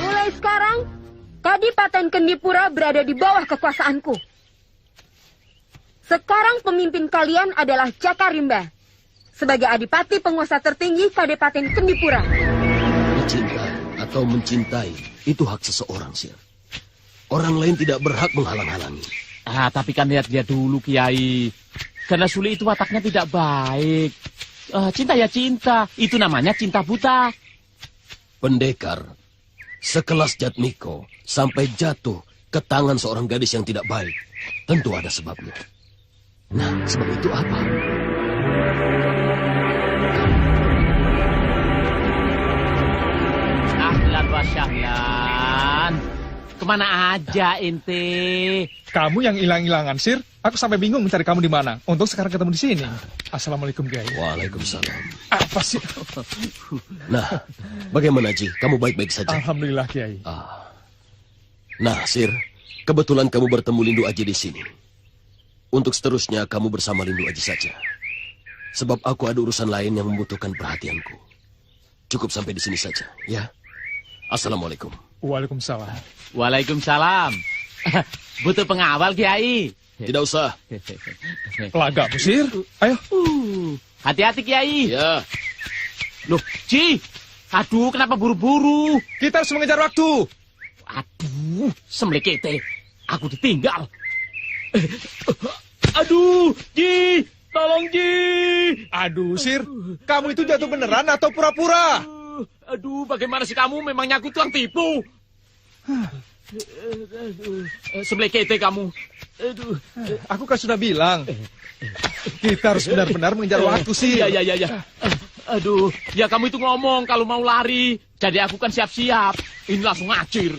Mulai sekarang, Kadipaten Kendipura berada di bawah kekuasaanku. Sekarang pemimpin kalian adalah Jakarimba, sebagai adipati penguasa tertinggi Kadipaten Kendipura. Mencinta atau mencintai, itu hak seseorang, Sir. Orang lain tidak berhak menghalang-halangi. Tapi kan lihat dia dulu, Kiai. Karena Suli itu wataknya tidak baik. Cinta ya cinta, itu namanya cinta buta. Pendekar, sekelas Jatmiko, sampai jatuh ke tangan seorang gadis yang tidak baik, tentu ada sebabnya. Nah, sebab itu apa? Ahlan wa syahlan. Kemana aja ente? Kamu yang hilang-hilangan, Sir. Aku sampai bingung mencari kamu di mana. Untung sekarang ketemu di sini. Assalamualaikum, Kiai. Waalaikumsalam. Apa sih? Nah, bagaimana, Ji? Kamu baik-baik saja? Alhamdulillah, Kiai. Nah, Sir, kebetulan kamu bertemu Lindu Aji di sini. Untuk seterusnya, kamu bersama Lindu Aji saja. Sebab aku ada urusan lain yang membutuhkan perhatianku. Cukup sampai di sini saja, ya? Assalamualaikum. Waalaikumsalam. Waalaikumsalam. Butuh pengawal, Kiai? Tidak usah. Lagamu, Sir. Ayo. Hati-hati, Kiai. Ya. Loh, Ji. Aduh, kenapa buru-buru? Kita harus mengejar waktu. Aduh, semlekete. Aku ditinggal. Aduh, Ji. Tolong, Ji. Aduh, Sir. Kamu itu jatuh beneran atau pura-pura? Aduh, bagaimana sih kamu? Memangnya aku tukang tipu? Sebelah kete kamu. Aduh. Aku kan sudah bilang. Kita harus benar-benar mengejar waktu, sih. Iya. Aduh, ya kamu itu ngomong kalau mau lari. Jadi aku kan siap-siap. Ini langsung ngacir.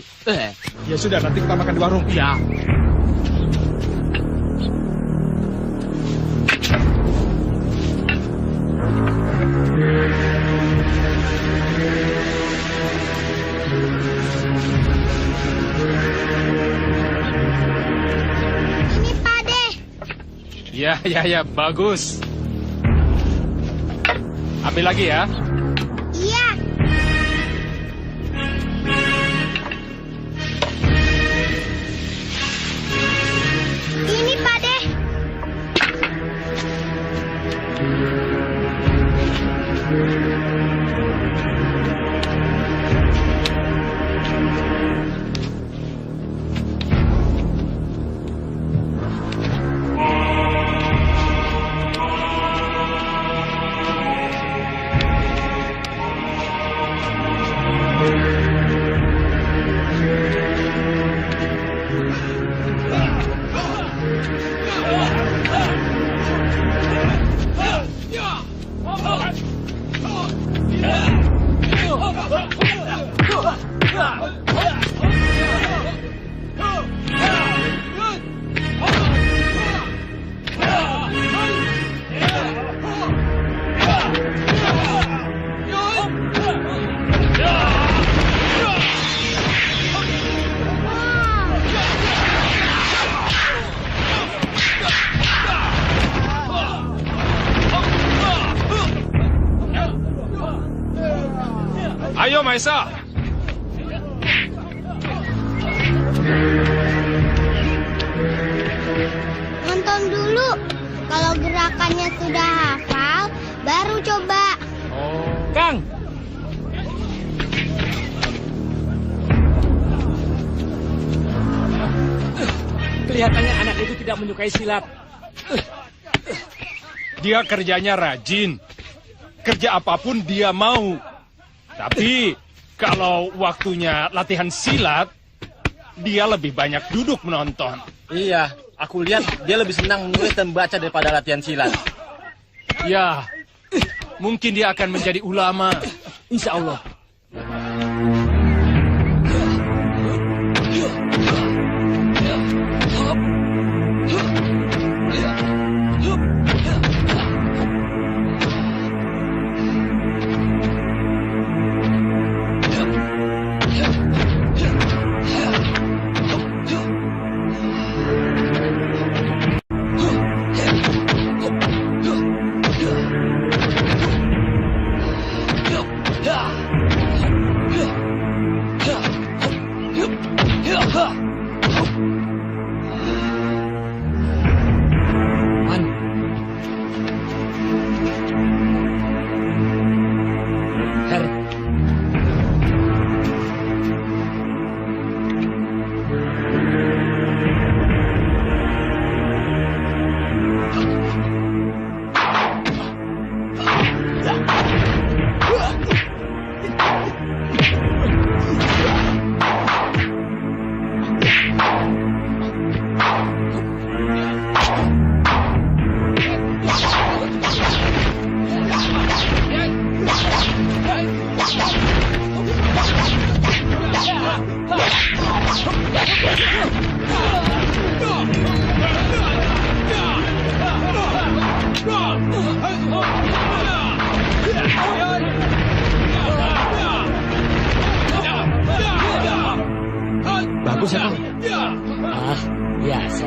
Ya sudah, nanti kita makan di warung. Ya. Ya, bagus. Ambil lagi ya. Iya. Ini, Pak De. Ayo, Maisa. Nonton dulu. Kalau gerakannya sudah hafal, baru coba. Kang. Kelihatannya anak itu tidak menyukai silat. Dia kerjanya rajin. Kerja apapun dia mau. Tapi kalau waktunya latihan silat, dia lebih banyak duduk menonton. Iya, aku lihat dia lebih senang menulis dan baca daripada latihan silat. Ya, mungkin dia akan menjadi ulama. Insya Allah. Bagus ya, Kang? Ah, biasa.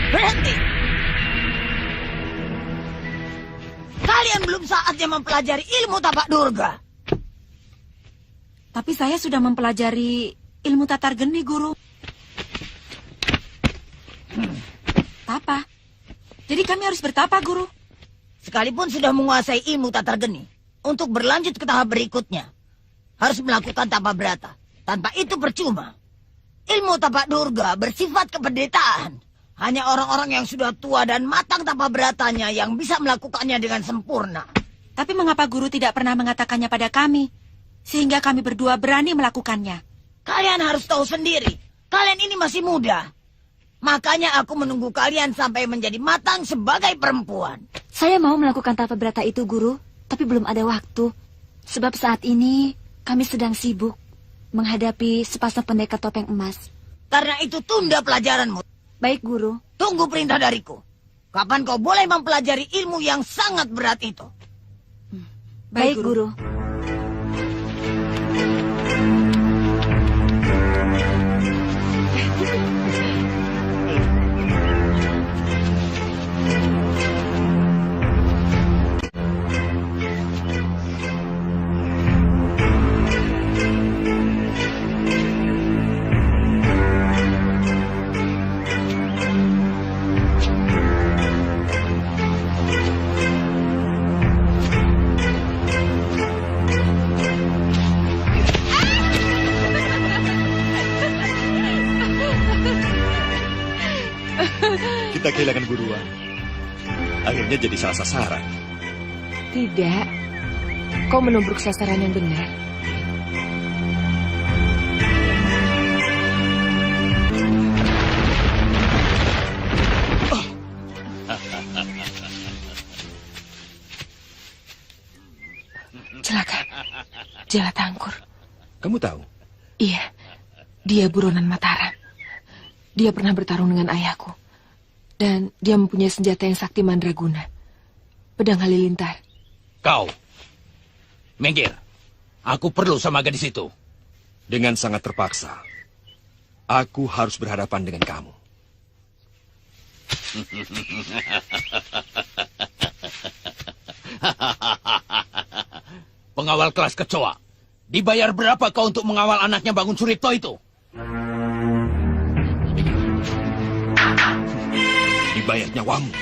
Berhenti! Kalian belum saatnya mempelajari ilmu tapak durga. Tapi saya sudah mempelajari ilmu tatar geni, Guru. Tapa. Jadi kami harus bertapa, Guru. Sekalipun sudah menguasai ilmu tatar geni, untuk berlanjut ke tahap berikutnya, harus melakukan tapa berata. Tanpa itu percuma. Ilmu tapak durga bersifat kependetaan. Hanya orang-orang yang sudah tua dan matang tapa beratanya yang bisa melakukannya dengan sempurna. Tapi mengapa Guru tidak pernah mengatakannya pada kami? Sehingga kami berdua berani melakukannya. Kalian harus tahu sendiri. Kalian ini masih muda. Makanya aku menunggu kalian sampai menjadi matang sebagai perempuan. Saya mau melakukan tapa berata itu, Guru. Tapi belum ada waktu. Sebab saat ini kami sedang sibuk menghadapi sepasang pendekar topeng emas. Karena itu tunda pelajaranmu. Baik, Guru. Tunggu perintah dariku. Kapan kau boleh mempelajari ilmu yang sangat berat itu? Baik, Guru. Kita kehilangan guruan. Akhirnya jadi salah sasaran. Tidak. Kau menubruk sasaran yang benar. Celaka. Jala Tangkur. Kamu tahu? Iya. Dia buronan Mataram. Dia pernah bertarung dengan ayahku. Dan dia mempunyai senjata yang sakti mandraguna. Pedang halilintar. Kau. Minggir. Aku perlu sama gadis itu. Dengan sangat terpaksa. Aku harus berhadapan dengan kamu. Pengawal kelas kecoa. Dibayar berapa kau untuk mengawal anaknya Bangun Suripto itu? Dibayar nyawamu.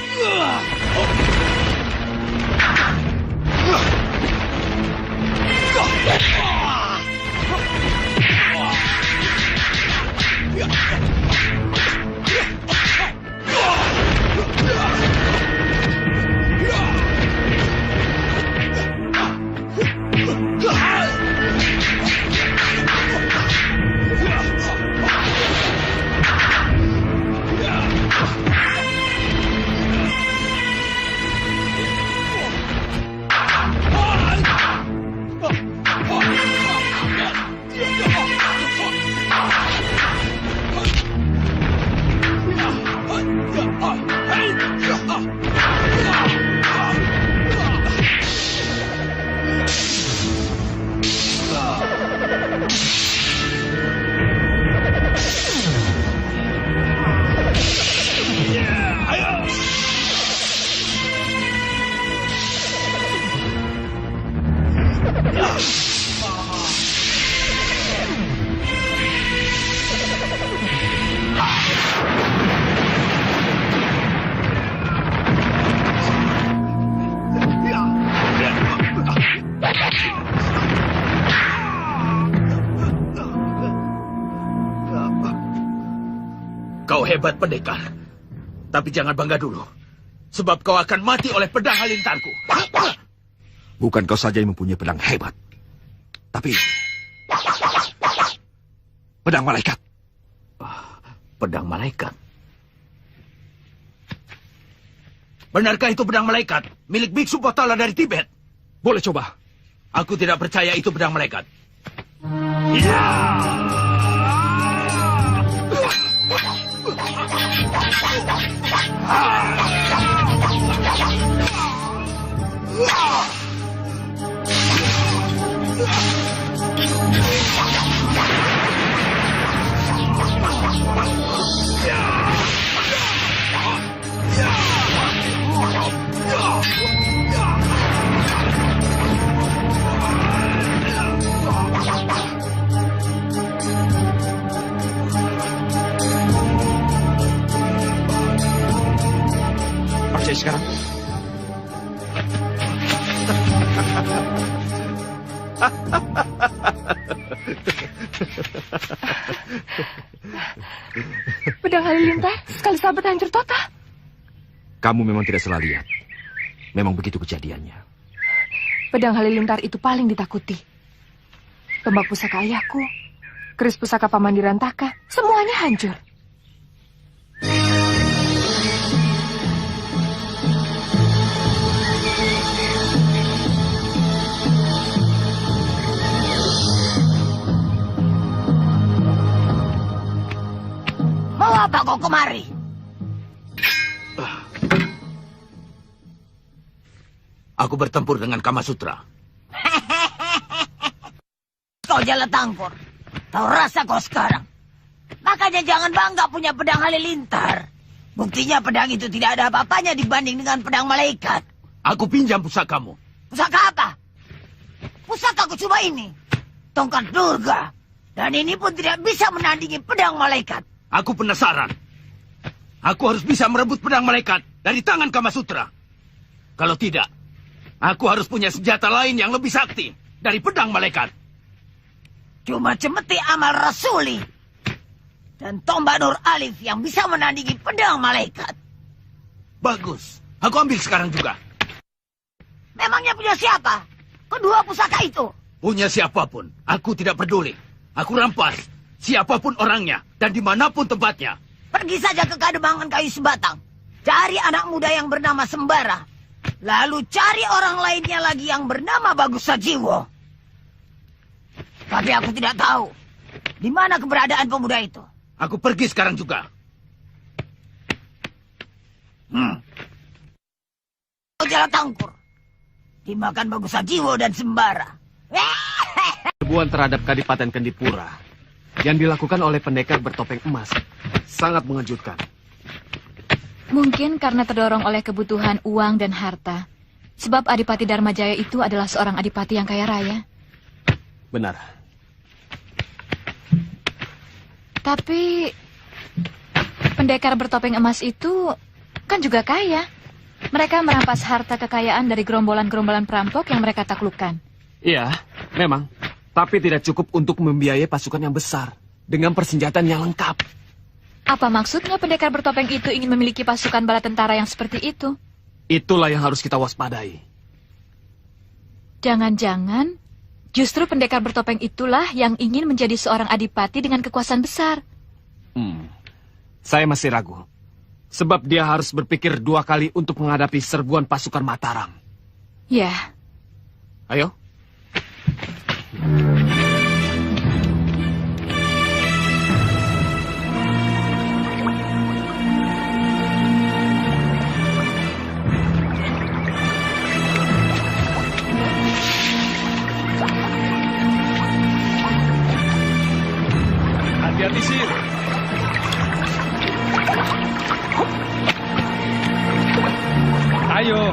hebat, pendekar. Tapi jangan bangga dulu. Sebab kau akan mati oleh pedang halilintarku. Bukan kau saja yang mempunyai pedang hebat. Tapi... pedang malaikat. Pedang malaikat? Benarkah itu pedang malaikat? Milik Biksu Potala dari Tibet? Boleh coba. Aku tidak percaya itu pedang malaikat. Ya! Percaya sekarang. Pedang halilintar, sekali sahabat hancur total. Kamu memang tidak salah lihat. Memang begitu kejadiannya. Pedang halilintar itu paling ditakuti. Tombak pusaka ayahku, keris pusaka paman Dirantaka, semuanya hancur. Mau apa kau kemari? Aku bertempur dengan Kamasutra. Kau jalan tangkur. Tahu rasa kau sekarang. Makanya jangan bangga punya pedang halilintar. Buktinya pedang itu tidak ada apa-apanya dibanding dengan pedang malaikat. Aku pinjam pusakamu. Pusaka apa? Pusakaku cuma ini. Tongkat Durga. Dan ini pun tidak bisa menandingi pedang malaikat. Aku penasaran. Aku harus bisa merebut pedang malaikat dari tangan Kamasutra. Kalau tidak, aku harus punya senjata lain yang lebih sakti dari pedang malaikat. Cuma cemeti amal rasuli dan tombak Nur Alif yang bisa menandingi pedang malaikat. Bagus, aku ambil sekarang juga. Memangnya punya siapa? Kedua pusaka itu. Punya siapapun, aku tidak peduli. Aku rampas siapapun orangnya dan dimanapun tempatnya. Pergi saja ke Kademangan Kayu Sebatang. Cari anak muda yang bernama Sembara. Lalu cari orang lainnya lagi yang bernama Bagus Sajiwo. Tapi aku tidak tahu di mana keberadaan pemuda itu. Aku pergi sekarang juga. Kau jalan tangkur. Dimakan Bagus Sajiwo dan Sembara. Serbuan terhadap Kadipaten Kendipura yang dilakukan oleh pendekar bertopeng emas sangat mengejutkan. Mungkin karena terdorong oleh kebutuhan uang dan harta. Sebab Adipati Dharmajaya itu adalah seorang adipati yang kaya raya. Benar. Tapi pendekar bertopeng emas itu kan juga kaya. Mereka merampas harta kekayaan dari gerombolan-gerombolan perampok yang mereka taklukkan. Iya, memang. Tapi tidak cukup untuk membiayai pasukan yang besar dengan persenjataan yang lengkap. Apa maksudnya pendekar bertopeng itu ingin memiliki pasukan bala tentara yang seperti itu? Itulah yang harus kita waspadai. Jangan-jangan justru pendekar bertopeng itulah yang ingin menjadi seorang adipati dengan kekuasaan besar. Saya masih ragu. Sebab dia harus berpikir 2 kali untuk menghadapi serbuan pasukan Mataram. Ya. Ayo. Hati-hati sih. Ayo.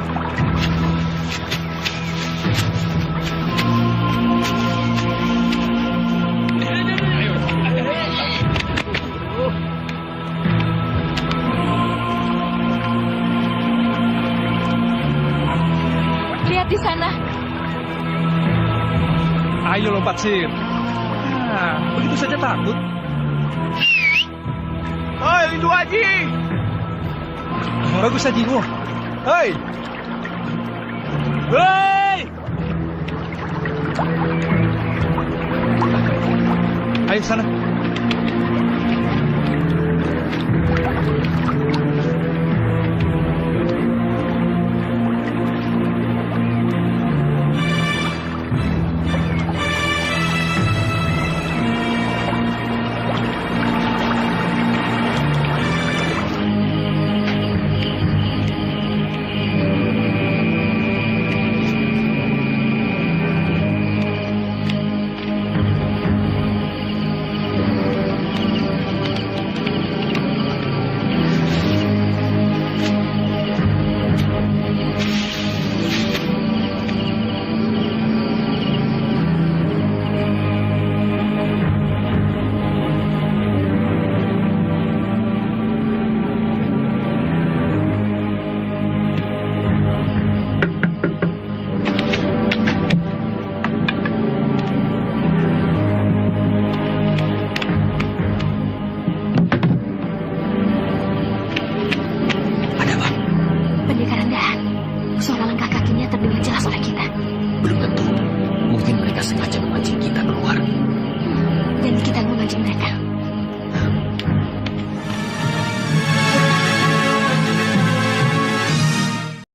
Lihat di sana. Ayo lompat sir. Nah, begitu saja takut. Hai Lindu Aji. Bagus Haji. Hei. Hei. Ayo sana.